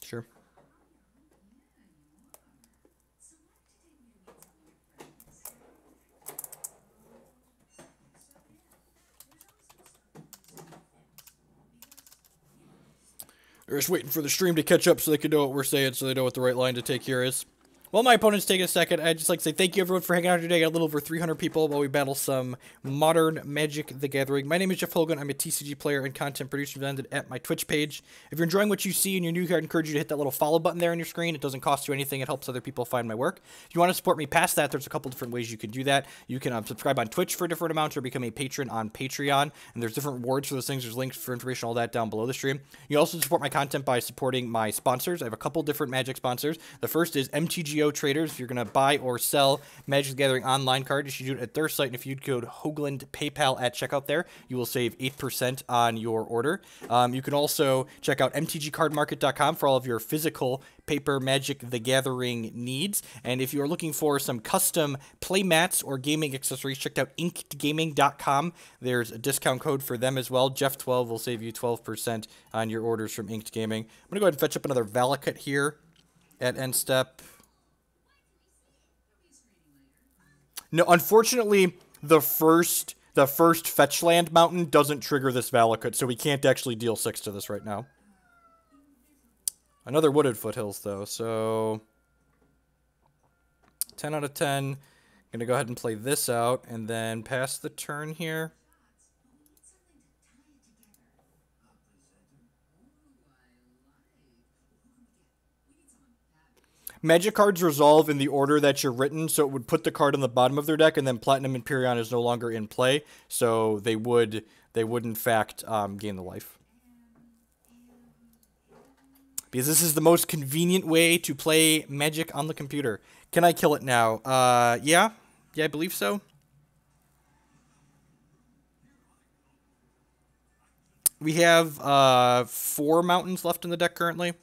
Sure. They're just waiting for the stream to catch up so they can know what we're saying, so they know what the right line to take here is. While my opponents take a second, I'd just like to say thank you everyone for hanging out today. I got a little over 300 people while we battle some modern Magic the Gathering. My name is Jeff Hogan. I'm a TCG player and content producer presented at my Twitch page. If you're enjoying what you see and you're new here, I'd encourage you to hit that little follow button there on your screen. It doesn't cost you anything. It helps other people find my work. If you want to support me past that, there's a couple different ways you can do that. You can subscribe on Twitch for different amounts or become a patron on Patreon. And there's different rewards for those things. There's links for information, all that down below the stream. You also support my content by supporting my sponsors. I have a couple different Magic sponsors. The first is MTGO Traders. If you're going to buy or sell Magic the Gathering online card, you should do it at their site, and if you code Hoagland PayPal at checkout there, you will save 8% on your order. You can also check out mtgcardmarket.com for all of your physical paper Magic the Gathering needs, and if you are looking for some custom play mats or gaming accessories, check out inkedgaming.com. There's a discount code for them as well. Jeff12 will save you 12% on your orders from Inked Gaming. I'm going to go ahead and fetch up another Valakut here at end step. No, unfortunately, the first fetch land mountain doesn't trigger this Valakut, so we can't actually deal 6 to this right now. Another Wooded Foothills, though, so 10 out of 10. Going to go ahead and play this out, and then pass the turn here. Magic cards resolve in the order that you're written, so it would put the card on the bottom of their deck, and then Platinum Empyrean is no longer in play, so they would in fact gain the life. Because this is the most convenient way to play Magic on the computer. Can I kill it now? Yeah, I believe so. We have 4 mountains left in the deck currently.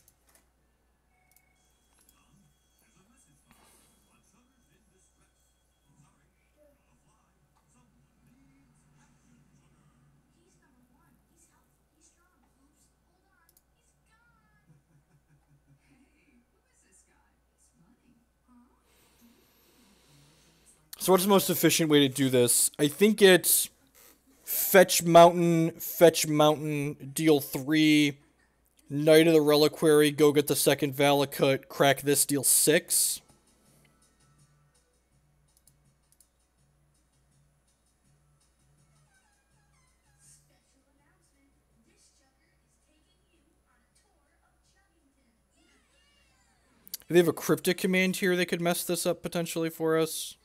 So what's the most efficient way to do this? I think it's fetch mountain, deal 3, Knight of the Reliquary, go get the second Valakut, crack this, deal 6. If they have a Cryptic Command here, they could mess this up potentially for us.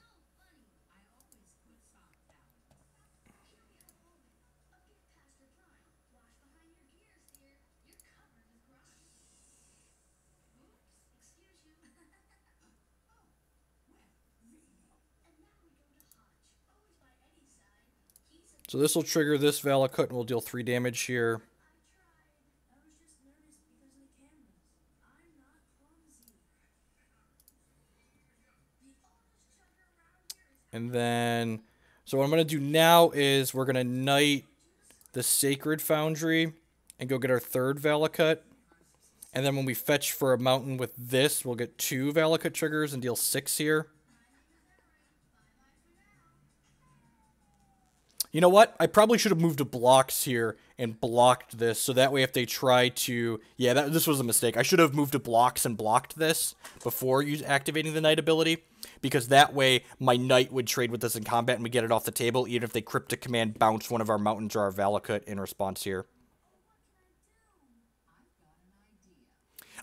So this will trigger this Valakut, and we'll deal 3 damage here. And then, so what I'm going to do now is we're going to Knight the Sacred Foundry and go get our 3rd Valakut. And then when we fetch for a mountain with this, we'll get 2 Valakut triggers and deal 6 here. You know what? I probably should have moved to blocks here and blocked this, so that way if they try to... Yeah, this was a mistake. I should have moved to blocks and blocked this before activating the Knight ability, because that way my Knight would trade with us in combat and we get it off the table, even if they Cryptic Command bounce one of our mountains or our Valakut in response here.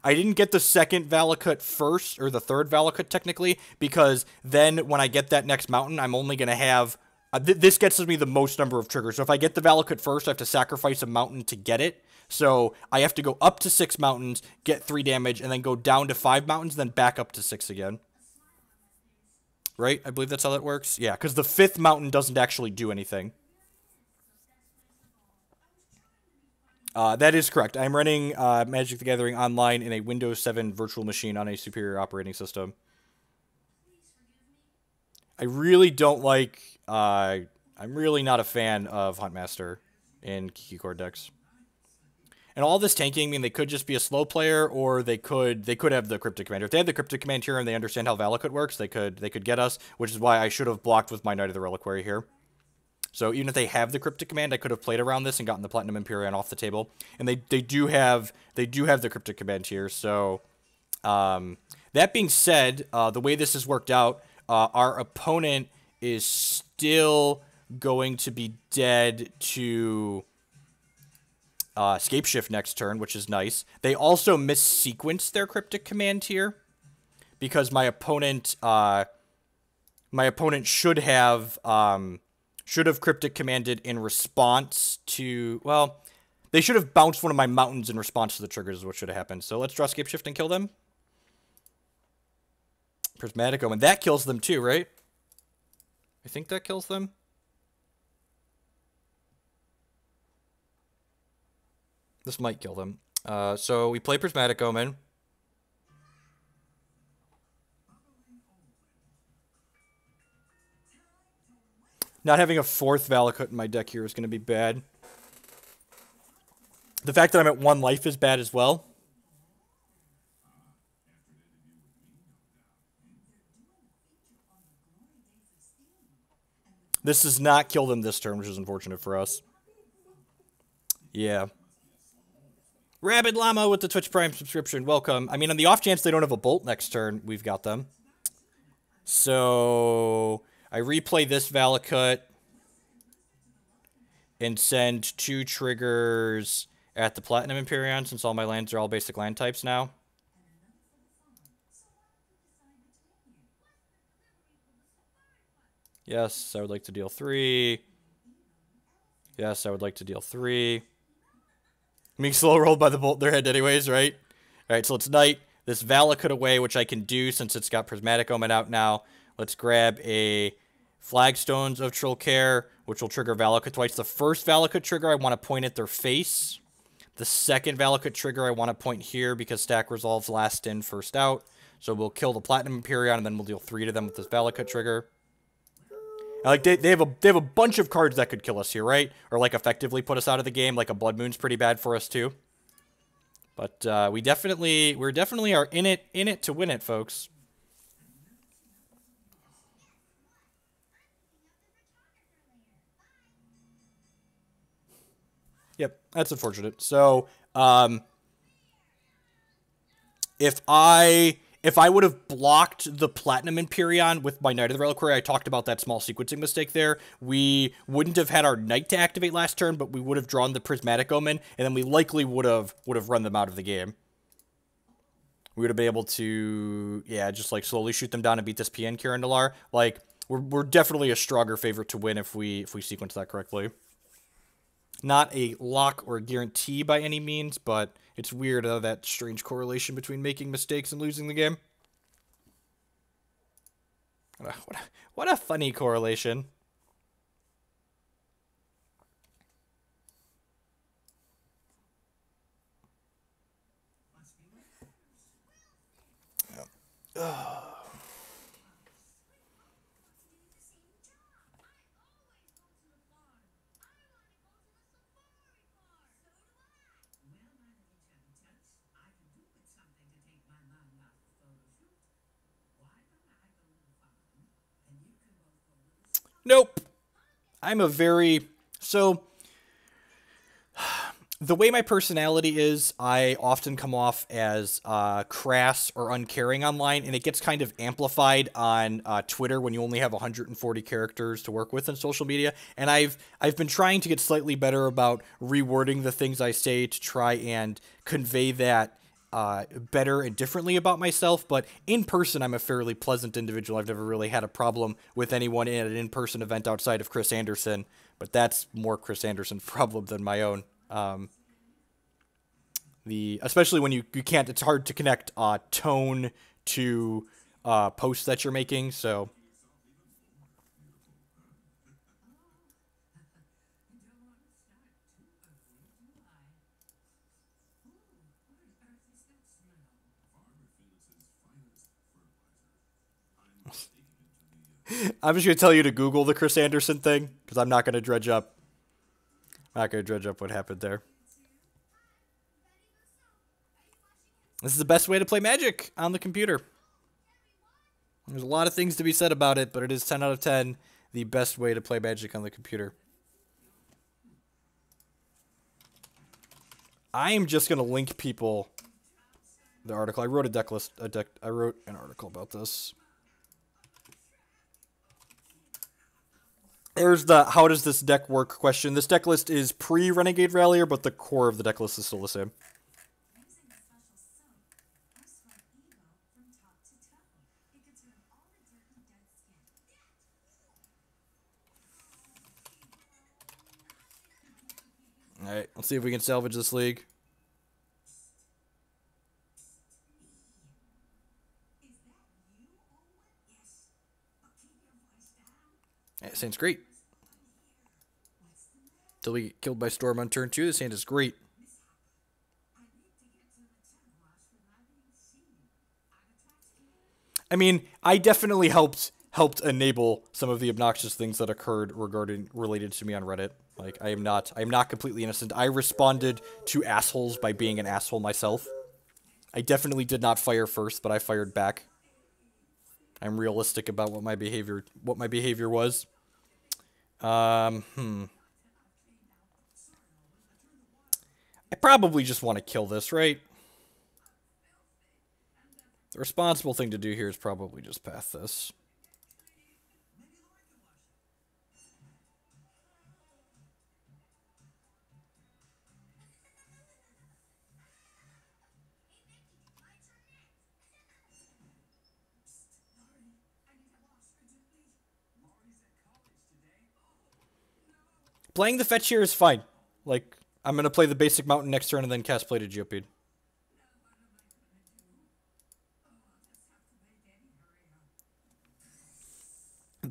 I didn't get the second Valakut first, or the 3rd Valakut technically, because then when I get that next mountain, I'm only going to have... this gets me the most number of triggers. So if I get the Valakut first, I have to sacrifice a mountain to get it. So I have to go up to 6 mountains, get 3 damage, and then go down to 5 mountains, then back up to 6 again. Right? I believe that's how that works. Yeah, because the 5th mountain doesn't actually do anything. That is correct. I'm running Magic the Gathering online in a Windows 7 virtual machine on a superior operating system. I really don't like... I'm really not a fan of Huntmaster in Keycord decks. And all this tanking, I mean, they could just be a slow player, or they could have the Cryptic Commander. If they have the Cryptic Command here and they understand how Valakut works, they could get us, which is why I should have blocked with my Knight of the Reliquary here. So even if they have the Cryptic Command, I could have played around this and gotten the Platinum Empyrean off the table. And they do have the Cryptic Command here. So that being said, the way this has worked out, our opponent is still going to be dead to Scapeshift next turn, which is nice. They also missequenced their Cryptic Command here, because my opponent should have Cryptic Commanded in response to, well, they should have bounced one of my mountains in response to the triggers is what should have happened. So let's draw Scapeshift and kill them. Prismatic Omen. That kills them too, right? I think that kills them. This might kill them. So we play Prismatic Omen. Not having a 4th Valakut in my deck here is going to be bad. The fact that I'm at 1 life is bad as well. This does not kill them this turn, which is unfortunate for us. Yeah. Rabid Llama with the Twitch Prime subscription. Welcome. I mean, on the off chance they don't have a Bolt next turn, we've got them. So I replay this Valakut and send 2 triggers at the Platinum Empyrean, since all my lands are all basic land types now. Yes, I would like to deal 3. Yes, I would like to deal 3. Being slow rolled by the bolt in their head anyways, right? Alright, so let's knight this Valakut away, which I can do since it's got Prismatic Omen out now. Let's grab a Flagstones of Trokair, which will trigger Valakut twice. The first Valakut trigger, I want to point at their face. The second Valakut trigger, I want to point here because stack resolves last in, first out. So we'll kill the Platinum Empyrean, and then we'll deal 3 to them with this Valakut trigger. Like they have a bunch of cards that could kill us here, right? Or like effectively put us out of the game. Like a Blood Moon's pretty bad for us too. But we definitely are in it to win it, folks. Yep, that's unfortunate. So if I would have blocked the Platinum Empyrean with my Knight of the Reliquary, I talked about that small sequencing mistake there. We wouldn't have had our Knight to activate last turn, but we would have drawn the Prismatic Omen, and then we likely would have run them out of the game. We would have been able to, yeah, just like slowly shoot them down and beat this PN Kirandalar. Like we're definitely a stronger favorite to win if we sequence that correctly. Not a lock or guarantee by any means, but it's weird that strange correlation between making mistakes and losing the game. What a funny correlation. Oh. Nope. So, the way my personality is, I often come off as crass or uncaring online, and it gets kind of amplified on Twitter when you only have 140 characters to work with in social media. And I've been trying to get slightly better about rewording the things I say to try and convey that better and differently about myself, but in person, I'm a fairly pleasant individual. I've never really had a problem with anyone in an in-person event outside of Chris Anderson, but that's more Chris Anderson's problem than my own. Especially when you can't, it's hard to connect tone to posts that you're making, so. I'm just going to tell you to Google the Chris Anderson thing, because I'm not going to dredge up. What happened there. This is the best way to play Magic on the computer. There's a lot of things to be said about it, but it is 10 out of 10 the best way to play Magic on the computer. I am just going to link people the article. I wrote I wrote an article about this. There's the how does this deck work question. This deck list is pre-Renegade Rallier, but the core of the deck list is still the same. Alright, let's see if we can salvage this league. That sounds great. Until we get killed by Storm on turn 2, this hand is great. I mean, I definitely helped enable some of the obnoxious things that occurred related to me on Reddit. Like, I am not completely innocent. I responded to assholes by being an asshole myself. I definitely did not fire first, but I fired back. I'm realistic about what my behavior was. I probably just want to kill this, right? The responsible thing to do here is probably just path this. Playing the fetch here is fine. Like, I'm going to play the basic mountain next turn and then cast Plated Geopede.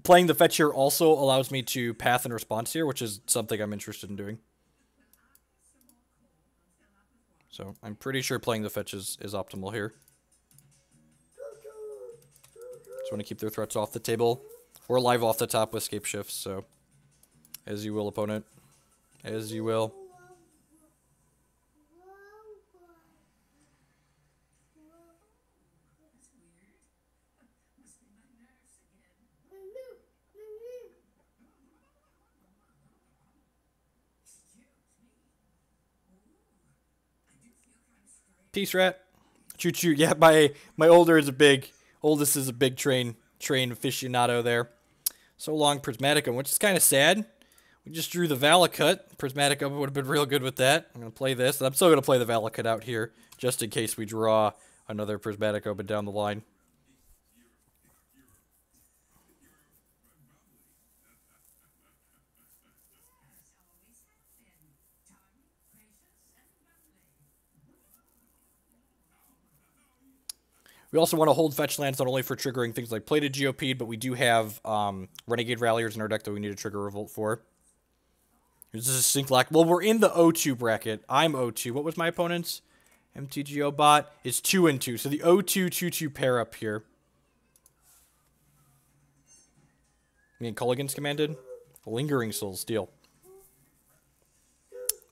Playing the fetch here also allows me to path and response here, which is something I'm interested in doing. So I'm pretty sure playing the fetch is optimal here. Just want to keep their threats off the table. We're live off the top with Scapeshift, so as you will, opponent. As you will. Peace, rat. Choo choo. Yeah, my oldest is a big train aficionado there. So long, Prismatic Omen, which is kind of sad. We just drew the Valakut. Prismatic Omen would have been real good with that. I'm going to play this. I'm still going to play the Valakut out here, just in case we draw another Prismatic Omen down the line. We also want to hold fetch lands not only for triggering things like Plated Geopede, but we do have Renegade Ralliers in our deck that we need to trigger Revolt for. This is a Sync Lock. Well, we're in the O2 bracket. I'm O2. What was my opponent's? MTGO bot is 2 and 2. So the O2 2-2 pair up here. Me and Culligan's commanded. Lingering Souls, deal.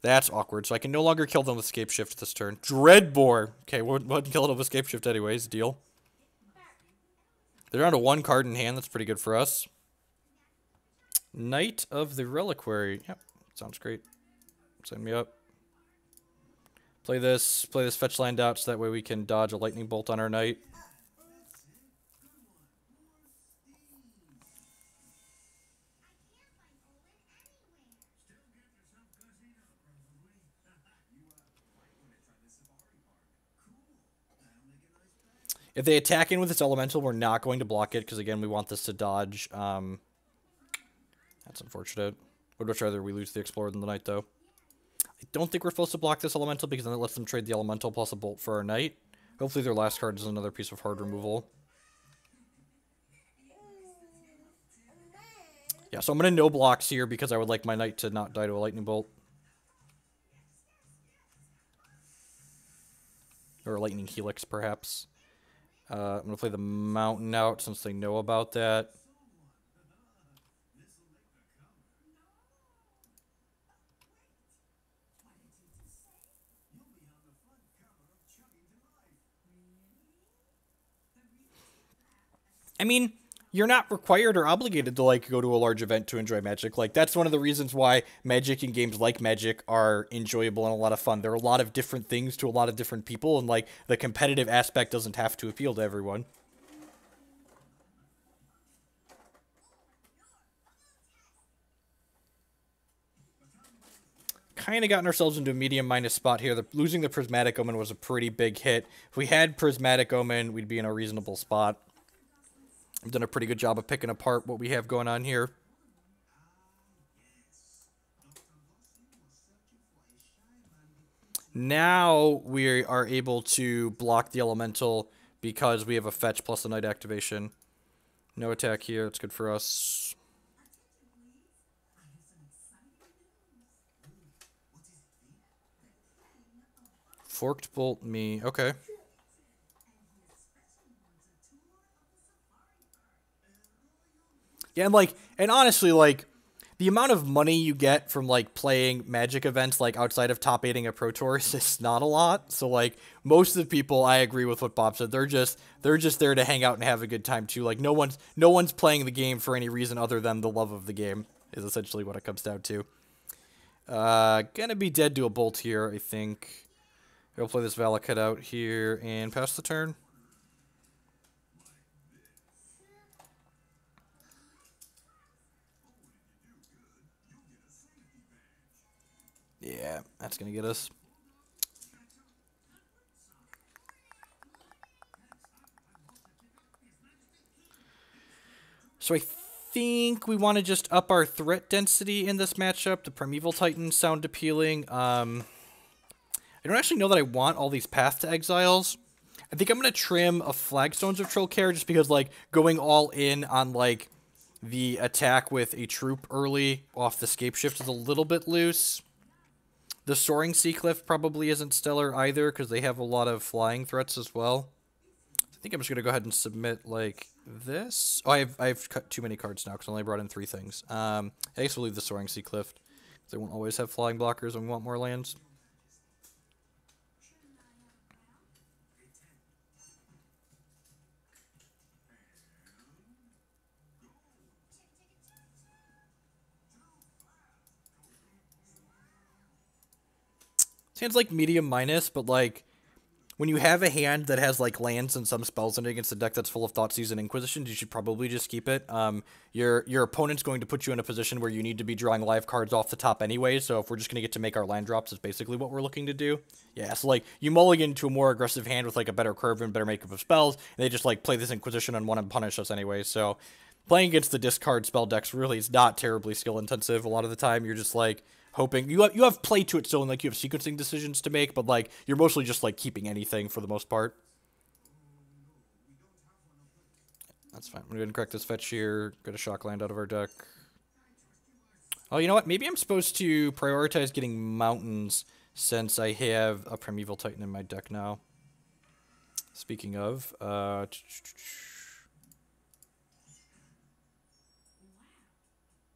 That's awkward. So I can no longer kill them with Scapeshift this turn. Dreadbore. Okay, we wouldn't kill them with Scapeshift anyways. Deal. They're down to 1 card in hand. That's pretty good for us. Knight of the Reliquary. Yep, sounds great. Sign me up. Play this fetch land out so that way we can dodge a lightning bolt on our knight. If they attack in with this elemental, we're not going to block it, because again, we want this to dodge. That's unfortunate. Would much rather we lose the Explorer than the Knight, though. I don't think we're supposed to block this elemental, because then it lets them trade the elemental plus a bolt for our Knight. Hopefully their last card is another piece of hard removal. Yeah, so I'm going to no blocks here, because I would like my Knight to not die to a lightning bolt. Or a Lightning Helix, perhaps. I'm going to play the Mountain out since they know about that. I mean, you're not required or obligated to, like, go to a large event to enjoy Magic. Like, that's one of the reasons why Magic and games like Magic are enjoyable and a lot of fun. There are a lot of different things to a lot of different people, and, like, the competitive aspect doesn't have to appeal to everyone. Kind of gotten ourselves into a medium minus spot here. Losing the Prismatic Omen was a pretty big hit. If we had Prismatic Omen, we'd be in a reasonable spot. I've done a pretty good job of picking apart what we have going on here. Now we are able to block the elemental because we have a fetch plus a Knight activation. No attack here. It's good for us. Forked Bolt me. Okay. Yeah, and honestly, like, the amount of money you get from, like, playing Magic events, like, outside of top 8ing a Pro Tour is just not a lot. So, like, most of the people, I agree with what Bob said. They're just there to hang out and have a good time, too. Like, no one's playing the game for any reason other than the love of the game, is essentially what it comes down to. Gonna be dead to a bolt here, I think. I'll play this Valakut out here and pass the turn. Yeah, that's gonna get us. So I think we want to just up our threat density in this matchup. The Primeval Titans sound appealing. I don't actually know that I want all these Path to Exiles. I think I'm going to trim a Flagstones of Trokair just because, like, going all in on, like, the attack with a troop early off the Scapeshift is a little bit loose. The Soaring Seacliff probably isn't stellar either because they have a lot of flying threats as well. I think I'm just going to go ahead and submit, like, this. Oh, I've cut too many cards now because I only brought in 3 things. I guess we'll leave the Soaring Seacliff. They won't always have flying blockers when we want more lands. Sounds like medium minus, but like when you have a hand that has like lands and some spells in it against a deck that's full of Thoughtseize and Inquisitions, you should probably just keep it. Your opponent's going to put you in a position where you need to be drawing live cards off the top anyway, so if we're just going to get to make our land drops is basically what we're looking to do. Yeah, so like you mulligan to a more aggressive hand with like a better curve and better makeup of spells, and they just like play this Inquisition and want to punish us anyway, so playing against the discard spell decks really is not terribly skill intensive. A lot of the time you're just like hoping you have play to it still, and like you have sequencing decisions to make, but like you're mostly just like keeping anything for the most part. That's fine. I'm gonna go ahead and correct this fetch here. Get a shock land out of our deck. Oh, you know what? Maybe I'm supposed to prioritize getting mountains since I have a Primeval Titan in my deck now. Speaking of,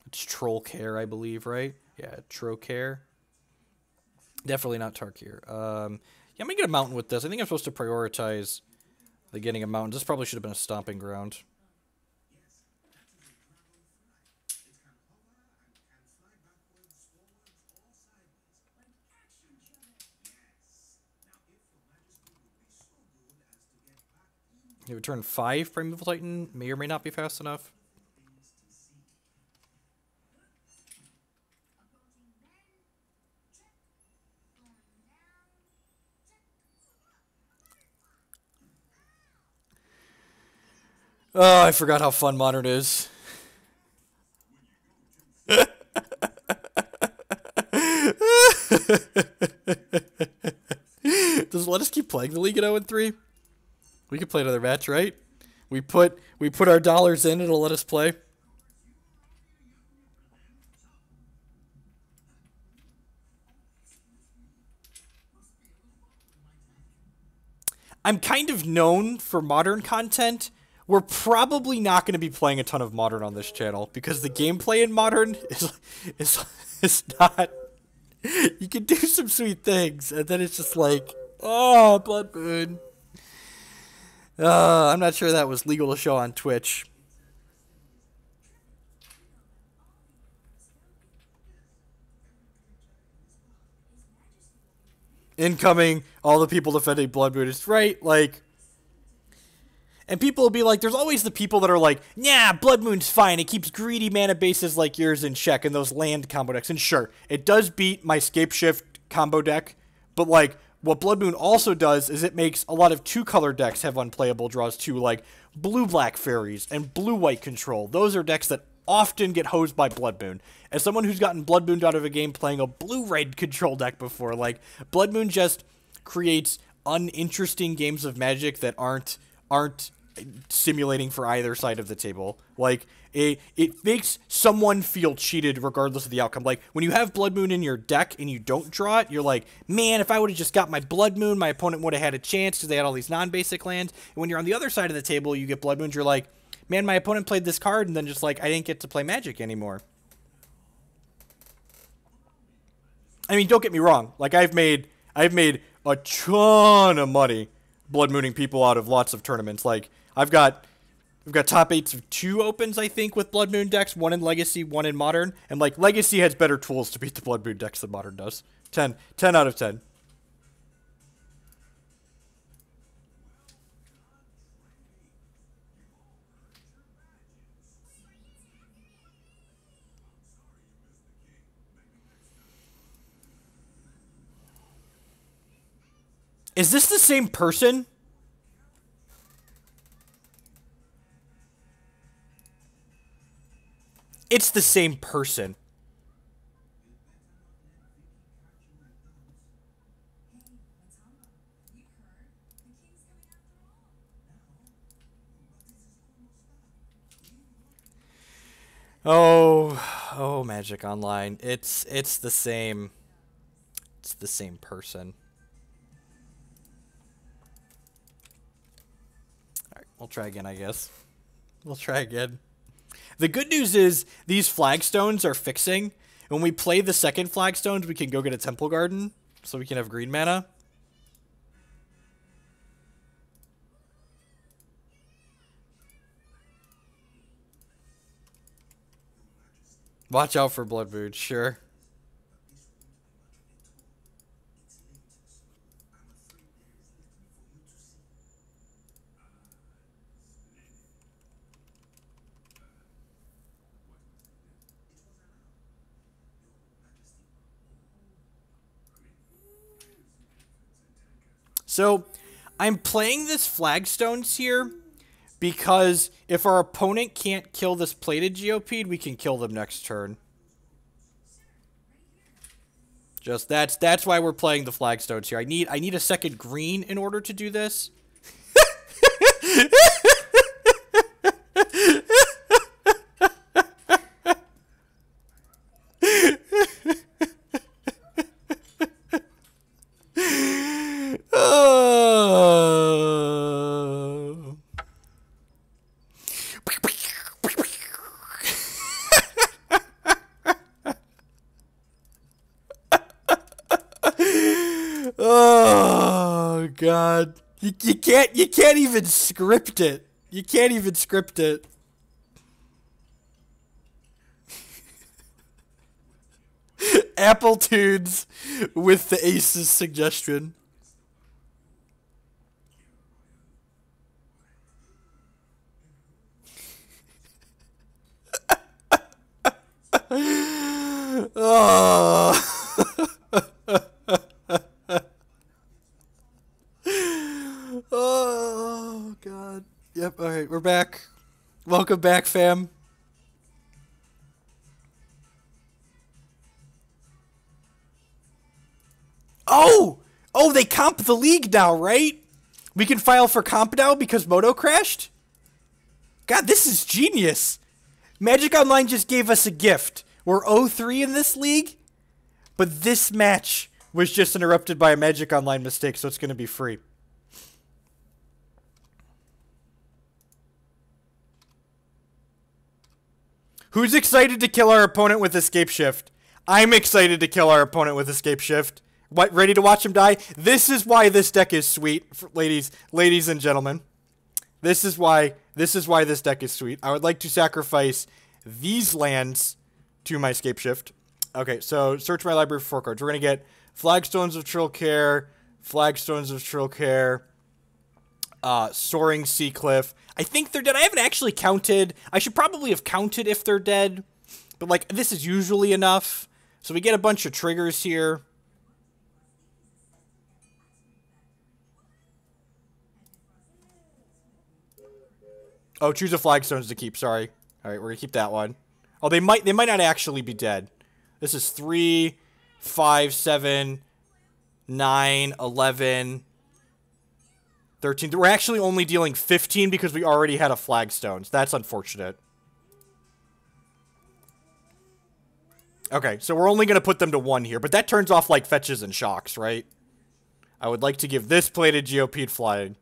it's Trokair, I believe, right? Yeah, Trokair. Definitely not Tarkir. Yeah, I'm going to get a mountain with this. I think I'm supposed to prioritize the getting a mountain. This probably should have been a Stomping Ground. You have turn 5 Primeval Titan. May or may not be fast enough. Oh, I forgot how fun Modern is. Does it let us keep playing the League at 0-3? We could play another match, right? We put our dollars in, it'll let us play. I'm kind of known for Modern content. We're probably not going to be playing a ton of Modern on this channel because the gameplay in Modern is not. You can do some sweet things, and then it's just like, oh, Blood Moon. I'm not sure that was legal to show on Twitch. Incoming, all the people defending Blood Moon is right, like. And people will be like, there's always the people that are like, yeah, Blood Moon's fine. It keeps greedy mana bases like yours in check and those land combo decks. And sure, it does beat my Scapeshift combo deck. But like, what Blood Moon also does is it makes a lot of 2-color decks have unplayable draws too, like blue-black fairies and blue-white control. Those are decks that often get hosed by Blood Moon. As someone who's gotten Blood Mooned out of a game playing a blue-red control deck before, like, Blood Moon just creates uninteresting games of Magic that aren't simulating for either side of the table. Like, it makes someone feel cheated regardless of the outcome. Like, when you have Blood Moon in your deck and you don't draw it, you're like, man, if I would have just got my Blood Moon, my opponent would have had a chance because they had all these non-basic lands. And when you're on the other side of the table, you get Blood Moons, you're like, man, my opponent played this card and then just like, I didn't get to play Magic anymore. I mean, don't get me wrong. Like, I've made a ton of money Blood Mooning people out of lots of tournaments. Like, I've got We've got top 8s of 2 opens, I think, with Blood Moon decks. 1 in Legacy, 1 in Modern. And, like, Legacy has better tools to beat the Blood Moon decks than Modern does. 10 out of 10. Is this the same person? It's the same person. Oh, Magic Online. It's the same. It's the same person. Alright, we'll try again, I guess. We'll try again. The good news is these flagstones are fixing. When we play the second flagstones, we can go get a Temple Garden, so we can have green mana. Watch out for Blood Moon, sure. So, I'm playing this Flagstones here because if our opponent can't kill this Plated Geopede, we can kill them next turn. Just that's why we're playing the Flagstones here. I need a second green in order to do this. Oh God. You can't even script it. You can't even script it. Apple Tunes with the Aces suggestion. Oh. Oh, God. Yep, alright, we're back. Welcome back, fam. Oh! Oh, they comp the league now, right? We can file for comp now because Moto crashed? God, this is genius. Magic Online just gave us a gift. We're 0-3 in this league, but this match was just interrupted by a Magic Online mistake, so it's going to be free. Who's excited to kill our opponent with Scapeshift? I'm excited to kill our opponent with Scapeshift. What, ready to watch him die? This is why this deck is sweet, ladies and gentlemen. This is why this deck is sweet. I would like to sacrifice these lands to my Scapeshift. Okay, so search my library for 4 cards. We're going to get Flagstones of Trokair, Soaring Seacliff. I think they're dead. I haven't actually counted. I should probably have counted if they're dead. But, like, this is usually enough. So we get a bunch of triggers here. Oh, choose a Flagstones to keep. Sorry. All right, we're going to keep that one. Oh, they might not actually be dead. This is 3, 5, 7, 9, 11... 13. We're actually only dealing 15 because we already had a Flagstones. That's unfortunate. Okay, so we're only going to put them to 1 here. But that turns off, like, fetches and shocks, right? I would like to give this Plated Geopede flying.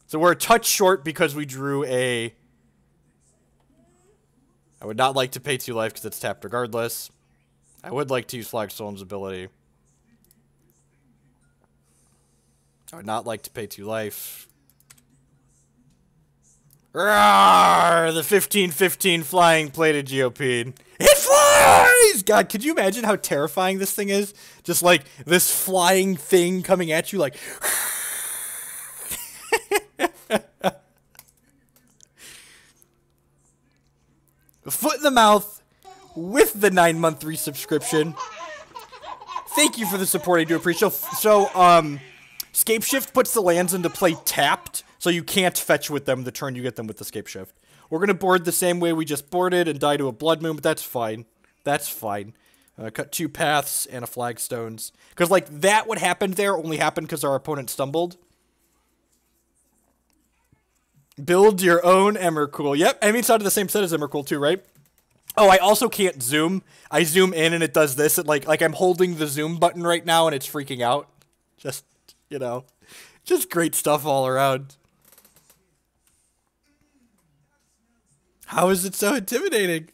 So we're a touch short because we drew a... I would not like to pay 2 life because it's tapped regardless. I would like to use Flagstone's ability. I would not like to pay 2 life. Rawr, the 15/15 flying plated geopede. It flies! God, could you imagine how terrifying this thing is? Just like this flying thing coming at you like... A foot in the mouth with the 9-month resubscription. Thank you for the support, I do appreciate it. So, Scapeshift puts the lands into play tapped, so you can't fetch with them the turn you get them with the Scapeshift. We're going to board the same way we just boarded and die to a Blood Moon, but that's fine. That's fine. Cut 2 paths and a Flagstones. Because, like, that what happened there only happened because our opponent stumbled. Build your own Emrakul. Yep, I mean, it's out of the same set as Emrakul too, right? Oh, I also can't zoom. I zoom in and it does this. It like I'm holding the zoom button right now and it's freaking out. Just, you know, just great stuff all around. How is it so intimidating?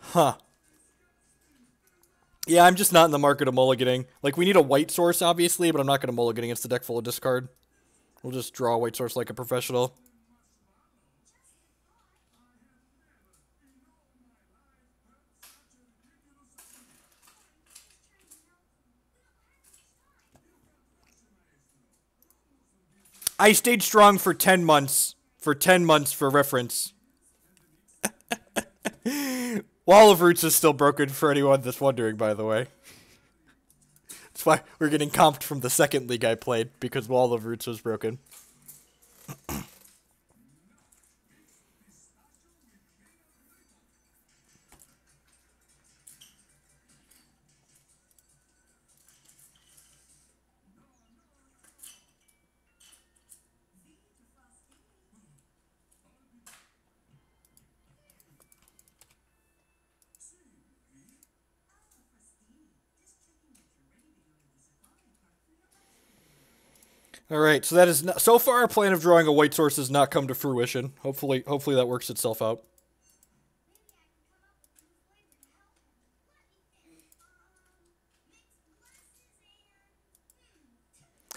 Huh. Yeah, I'm just not in the market of mulliganing. Like, we need a white source, obviously, but I'm not going to mulligan against the deck full of discard. We'll just draw a white source like a professional. I stayed strong for 10 months. For 10 months, for reference. Wall of Roots is still broken for anyone that's wondering, by the way. That's why we're getting comped from the second league I played, because Wall of Roots was broken. Alright, so that is not, so far our plan of drawing a white source has not come to fruition. Hopefully that works itself out.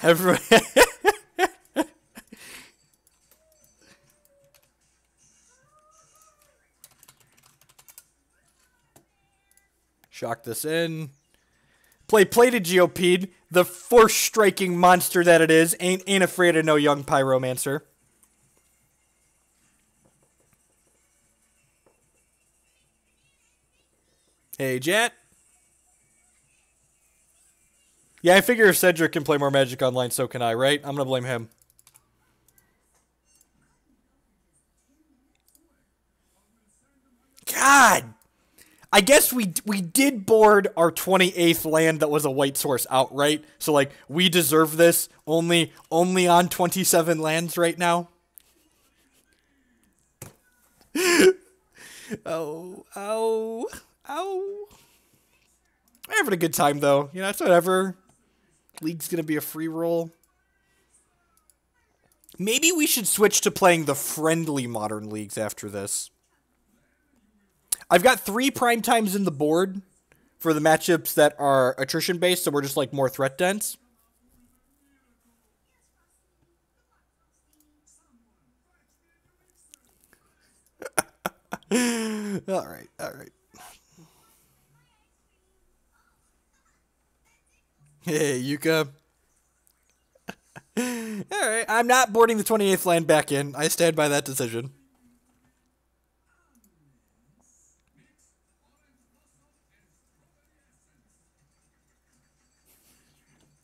Everyone shock this in. Play Plated Geopede, the force-striking monster that it is. Ain't afraid of no young pyromancer. Hey, Jet. Yeah, I figure if Cedric can play more Magic Online, so can I, right? I'm gonna blame him. God! I guess we did board our 28th land that was a white source outright. So, like, we deserve this only on 27 lands right now. Oh. I'm having a good time, though. You know, it's whatever. League's gonna be a free roll. Maybe we should switch to playing the friendly Modern Leagues after this. I've got 3 prime times in the board for the matchups that are attrition-based, so we're just, like, more threat-dense. Alright. Hey, Yuka. Alright, I'm not boarding the 28th land back in. I stand by that decision.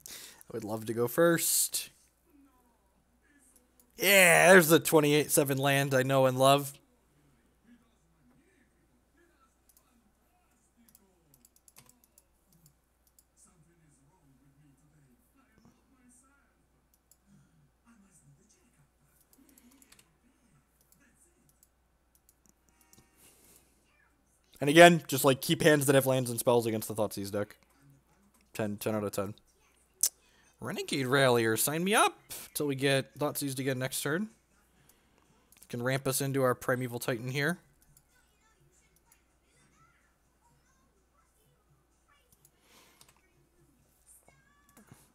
I would love to go first. Yeah, there's the 28-7 land I know and love. And again, just like keep hands that have lands and spells against the Thoughtseize deck. 10 out of 10. Renegade Rallier, sign me up till we get Thoughtseize again next turn. Can ramp us into our Primeval Titan here.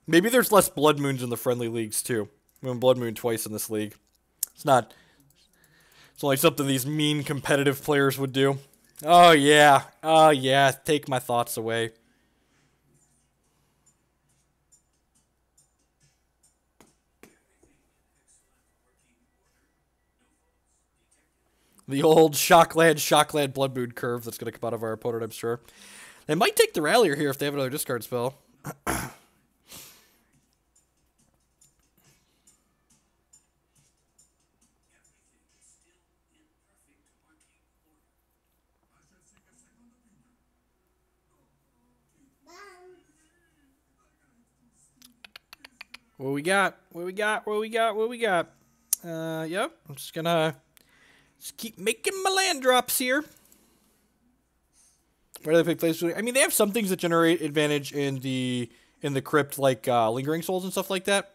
Maybe there's less Blood Moons in the friendly leagues too. We went Blood Moon twice in this league. It's only something these mean competitive players would do. Oh yeah, take my thoughts away. The old Shockland Blood Moon curve that's going to come out of our opponent, I'm sure. They might take the Rallier here if they have another discard spell. What we got? Yep, I'm just gonna keep making my land drops here. Where do they play place? I mean, they have some things that generate advantage in the crypt, like Lingering Souls and stuff like that.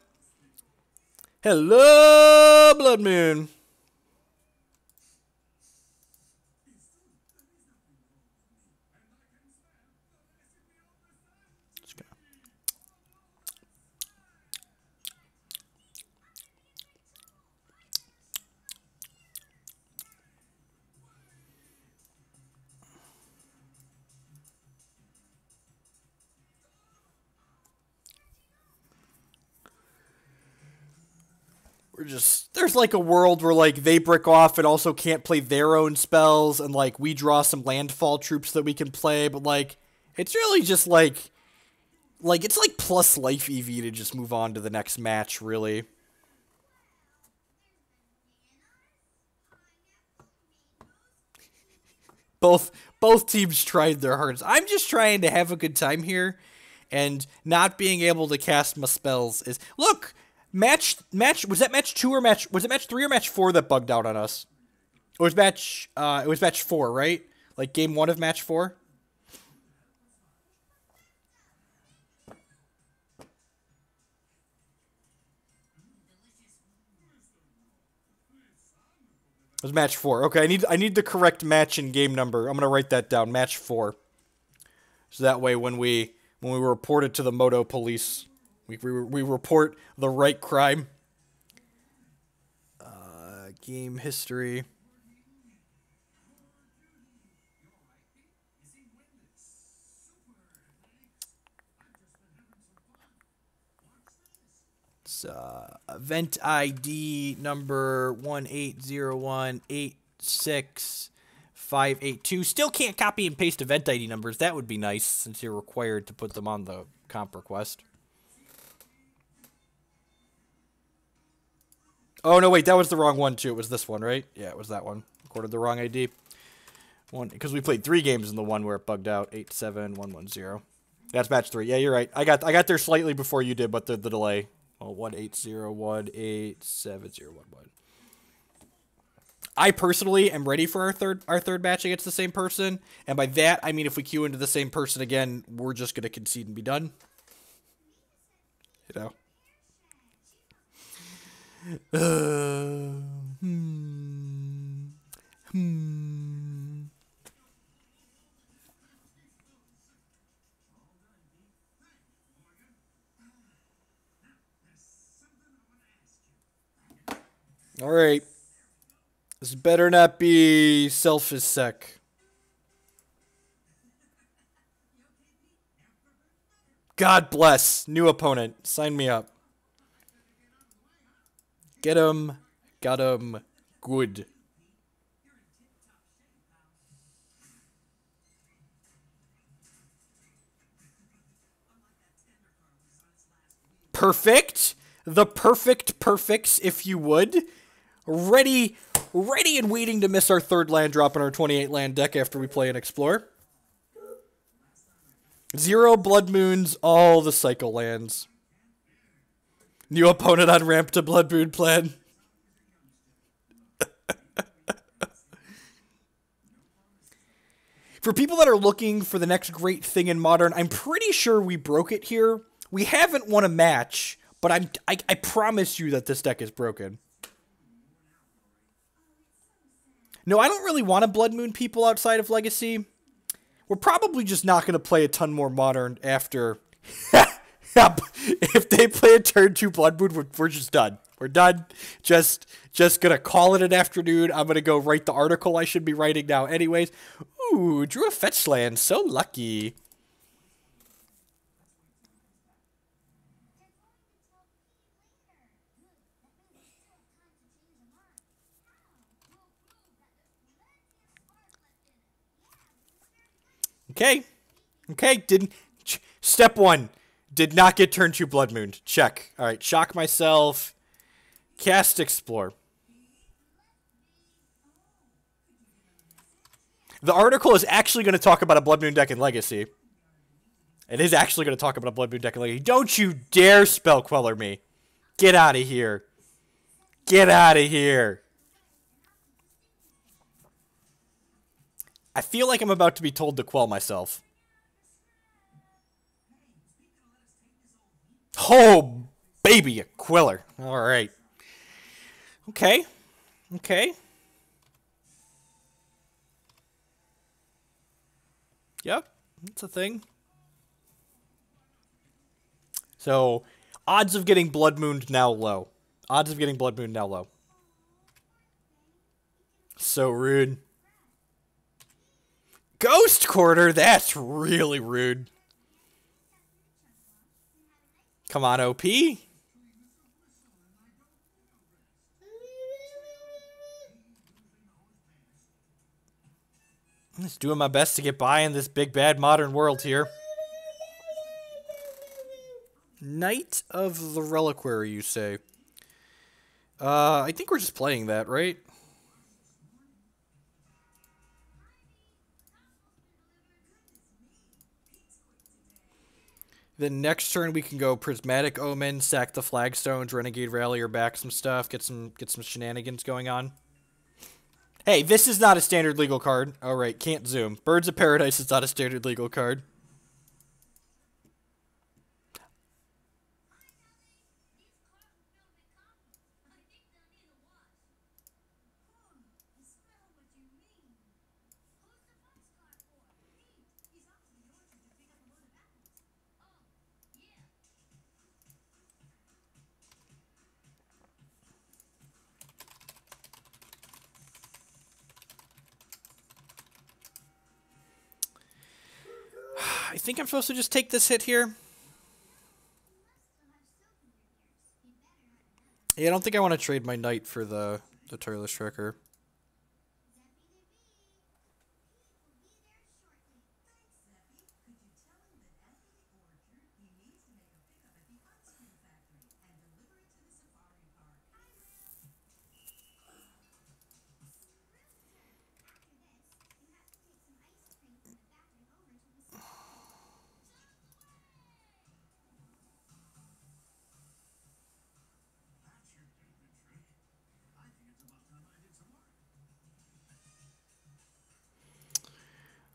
Hello, Blood Moon. There's like a world where like they brick off and also can't play their own spells, and like we draw some landfall troops that we can play, but like it's really just like it's like plus life EV to just move on to the next match, really. Both teams tried their hardest. I'm just trying to have a good time here, and not being able to cast my spells is look. Match was that match 2 or was it match 3 or match 4 that bugged out on us? It was match 4, right? Like game 1 of match 4. It was match 4. Okay, I need the correct match and game number. I'm gonna write that down. Match 4. So that way when we report it to the Moto police, we report the right crime. Game history. It's event ID number 180186582. Still can't copy and paste event ID numbers. That would be nice since you're required to put them on the comp request. Oh, no, wait, that was the wrong one, too. It was this one, right? Yeah, it was that one. Recorded the wrong ID. Because we played 3 games in the one where it bugged out. 87110. That's match 3. Yeah, you're right. I got there slightly before you did, but the delay. Oh, 180187011. I personally am ready for our third match against the same person, and by that I mean if we queue into the same person again, we're just gonna concede and be done. You know. All right. This better not be selfish sec. God bless. New opponent. Sign me up. Get him. Got him. Good. Perfect. The perfect perfects, if you would. Ready and waiting to miss our 3rd land drop in our 28 land deck after we play and explore. 0 Blood Moons, all the cycle lands. New opponent on ramp to Blood Moon plan. For people that are looking for the next great thing in Modern, I'm pretty sure we broke it here We haven't won a match, but I promise you that this deck is broken. No, I don't really want to Blood Moon people outside of Legacy. We're probably just not going to play a ton more Modern after. If they play a turn 2 Blood Moon, we're just done. We're done. Just going to call it an afternoon. I'm going to go write the article I should be writing now anyways. Ooh, drew a fetch land. So lucky. Okay. Okay, step 1. Did not get turn 2 Blood Moon. Check. Alright, shock myself. Cast Explore. The article is actually going to talk about a Blood Moon deck in Legacy. It is actually going to talk about a Blood Moon deck in Legacy. Don't you dare Spell Queller me. Get out of here. Get out of here. I feel like I'm about to be told to quell myself. Oh, baby, a Queller. All right. Okay. Okay. Yep, that's a thing. So, odds of getting Blood Mooned now low. Odds of getting Blood Mooned now low. So rude. Ghost Quarter? That's really rude. Come on, OP. I'm just doing my best to get by in this big bad modern world here. Knight of the Reliquary, you say? I think we're just playing that, right? Then next turn we can go Prismatic Omen, sack the Flagstones, Renegade Rallier, back some stuff, get some shenanigans going on. Hey, this is not a standard legal card. All right, can't zoom. Birds of Paradise is not a standard legal card. I think I'm supposed to just take this hit here. Yeah, I don't think I want to trade my knight for the Tireless Tracker.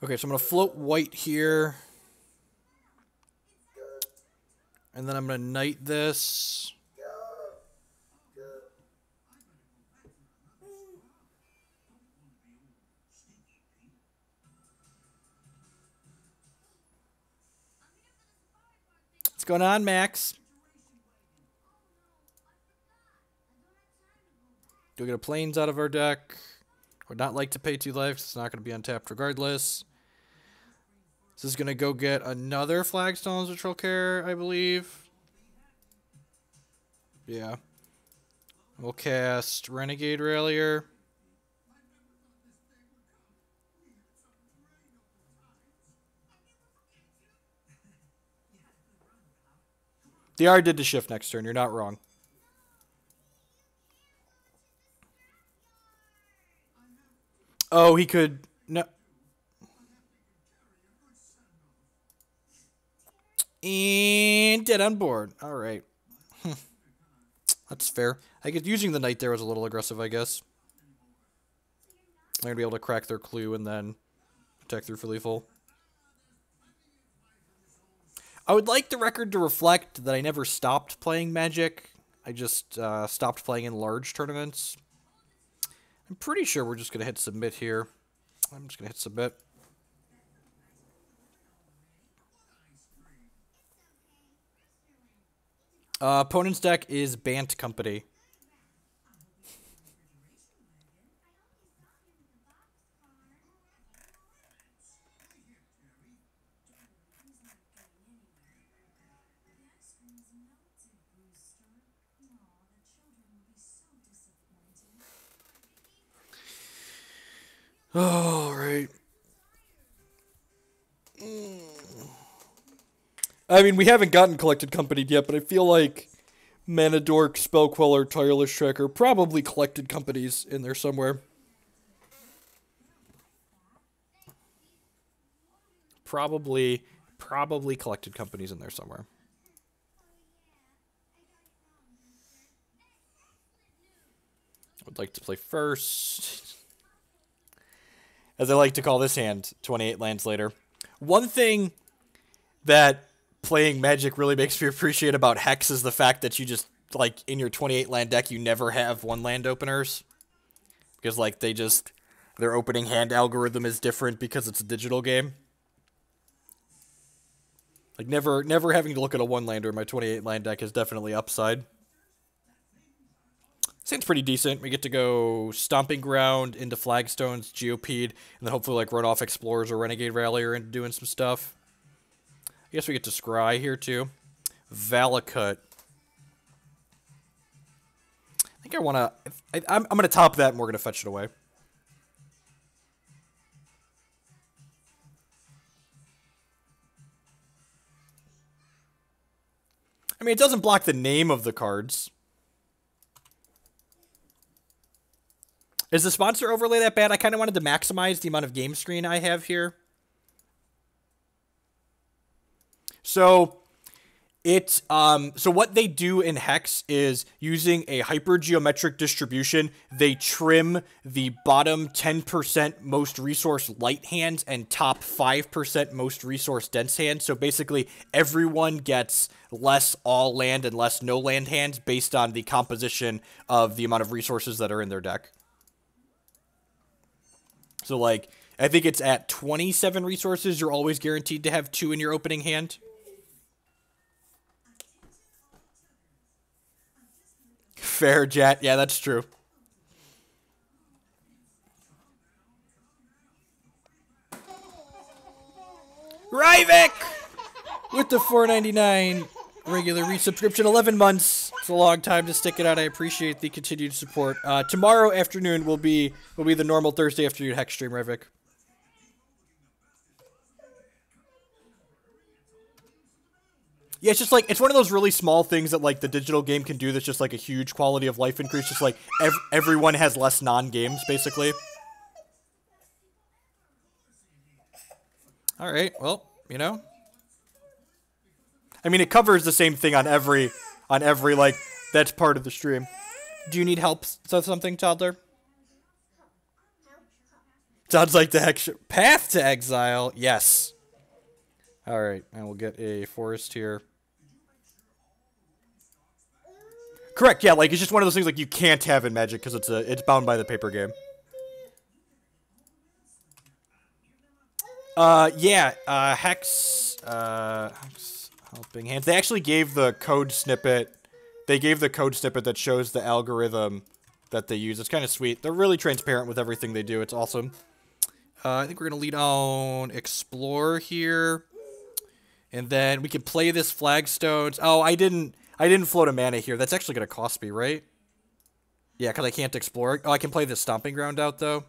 Okay, so I'm going to float white here. And then I'm going to knight this. What's going on, Max? Do we get a plains out of our deck? Would not like to pay 2 life. It's not going to be untapped regardless. This is going to go get another Flagstones of Trokair, I believe. Yeah. We'll cast Renegade Rallier. The R did the shift next turn. You're not wrong. Oh, he could... No. And dead on board. All right. That's fair. I guess using the knight there was a little aggressive, I guess. I'm going to be able to crack their clue and then attack through for lethal. I would like the record to reflect that I never stopped playing Magic. I just stopped playing in large tournaments. I'm pretty sure we're just going to hit submit here. I'm just going to hit submit. Opponent's deck is Bant Company. All right. I mean, we haven't gotten Collected Company yet, but I feel like Mana Dork, Spell Queller, Tireless Tracker, probably Collected Companies in there somewhere. Probably Collected Companies in there somewhere. Would like to play first. As I like to call this hand, 28 lands later. One thing that playing Magic really makes me appreciate about Hex is the fact that you just, like, in your 28 land deck, you never have one land openers. Because, like, their opening hand algorithm is different because it's a digital game. Like, never having to look at a one lander in my 28 land deck is definitely upside. Seems pretty decent. We get to go Stomping Ground into Flagstones, Geopede, and then hopefully like run off Explorers or Renegade Rallier into doing some stuff. I guess we get to Scry here too. Valakut. I think I want to... I'm going to top that and we're going to fetch it away. I mean, it doesn't block the name of the cards. Is the sponsor overlay that bad? I kind of wanted to maximize the amount of game screen I have here. So so what they do in Hex is using a hypergeometric distribution, they trim the bottom 10% most resource light hands and top 5% most resource dense hands. So basically everyone gets less all land and less no land hands based on the composition of the amount of resources that are in their deck. So, like, I think it's at 27 resources, you're always guaranteed to have 2 in your opening hand. Fair, Jet. Yeah, that's true. Ryvik! With the $4.99 regular resubscription, 11 months. It's a long time to stick it out. I appreciate the continued support. Tomorrow afternoon will be the normal Thursday afternoon Hex stream, Ryvik. Yeah, it's just like, it's one of those really small things that like the digital game can do that's just like a huge quality of life increase. Just like everyone has less non-games, basically. All right, well, you know. I mean, it covers the same thing on every, like, that's part of the stream. Do you need help with something, toddler? Sounds like the Hex path to exile. Yes. All right, and we'll get a forest here. Correct. Yeah, like it's just one of those things like you can't have in Magic because it's bound by the paper game. Hex helping hands. They actually gave the code snippet. They gave the code snippet that shows the algorithm that they use. It's kind of sweet. They're really transparent with everything they do. It's awesome. I think we're gonna lead on Explore here. And then we can play this Flagstones. Oh, I didn't float a mana here. That's actually going to cost me, right? Yeah, because I can't explore. Oh, I can play this Stomping Ground out, though.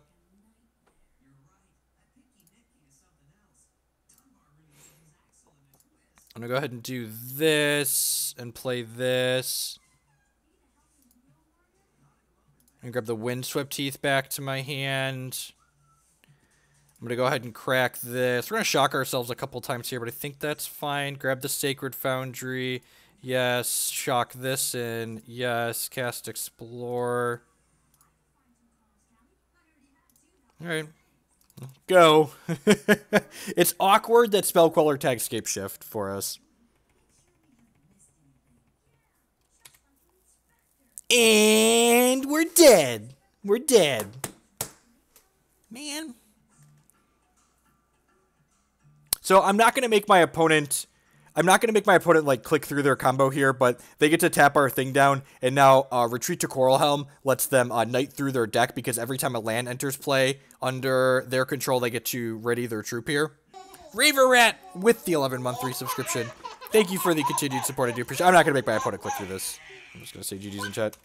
I'm going to go ahead and do this and play this. And grab the Windswept Heath back to my hand. I'm going to go ahead and crack this. We're going to shock ourselves a couple times here, but I think that's fine. Grab the Sacred Foundry. Yes. Shock this in. Yes. Cast Explore. Alright. Go. It's awkward that Spell Queller tags Scapeshift for us. And we're dead. We're dead. Man. So I'm not going to make my opponent... like, click through their combo here, but they get to tap our thing down, and now Retreat to Coral Helm lets them knight through their deck, because every time a land enters play under their control, they get to ready their troop here. Raver Rat with the 11-month resubscription. Thank you for the continued support. I do appreciate it. I'm not going to make my opponent click through this. I'm just going to say GG's in chat.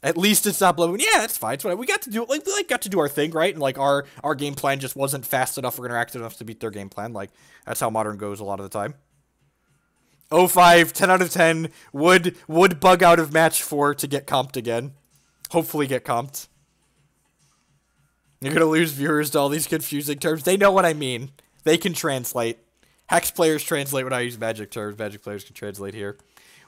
At least it's not blowing. Yeah, that's fine. It's fine. We got to do we got to do our thing, right? And like our game plan just wasn't fast enough or interactive enough to beat their game plan. Like that's how Modern goes a lot of the time. 0-5, 10 out of 10. Would bug out of match 4 to get comped again. Hopefully get comped. You're gonna lose viewers to all these confusing terms. They know what I mean. They can translate. Hex players translate when I use Magic terms. Magic players can translate here.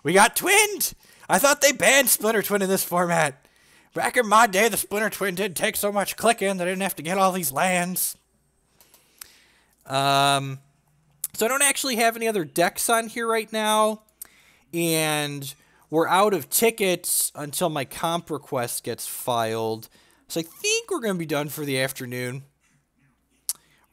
We got twinned! I thought they banned Splinter Twin in this format. Back in my day, the Splinter Twin didn't take so much clicking that I didn't have to get all these lands. So I don't actually have any other decks on here right now. And we're out of tickets until my comp request gets filed. So I think we're going to be done for the afternoon.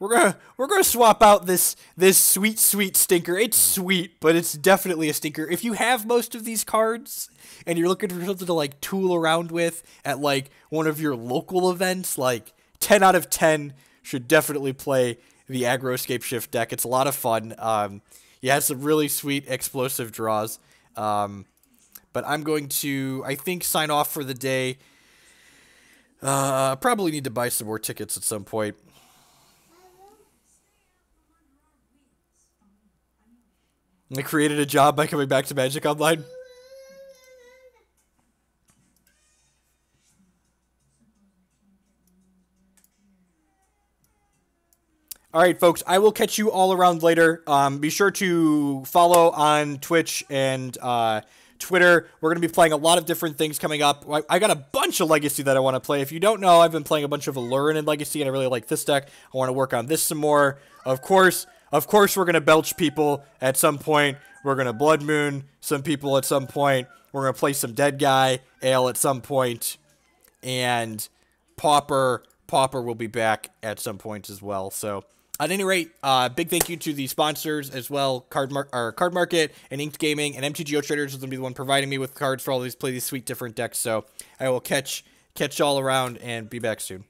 We're gonna swap out this sweet stinker. It's sweet, but it's definitely a stinker. If you have most of these cards and you're looking for something to like tool around with at like one of your local events, like 10 out of 10 should definitely play the Aggro Scapeshift deck. It's a lot of fun. You have some really sweet explosive draws. But I'm going to, I think, sign off for the day. Probably need to buy some more tickets at some point. I created a job by coming back to Magic Online. All right, folks, I will catch you all around later. Be sure to follow on Twitch and Twitter. We're going to be playing a lot of different things coming up. I got a bunch of Legacy that I want to play. If you don't know, I've been playing a bunch of Allurin in Legacy, and I really like this deck. I want to work on this some more. Of course, we're going to belch people at some point. We're going to Blood Moon some people at some point. We're going to play some Dead Guy Ale at some point. And Pauper will be back at some point as well. So, at any rate, big thank you to the sponsors as well. Card Market and Inked Gaming and MTGO Traders is going to be the one providing me with cards for all these, play these sweet different decks. So, I will catch y'all around and be back soon.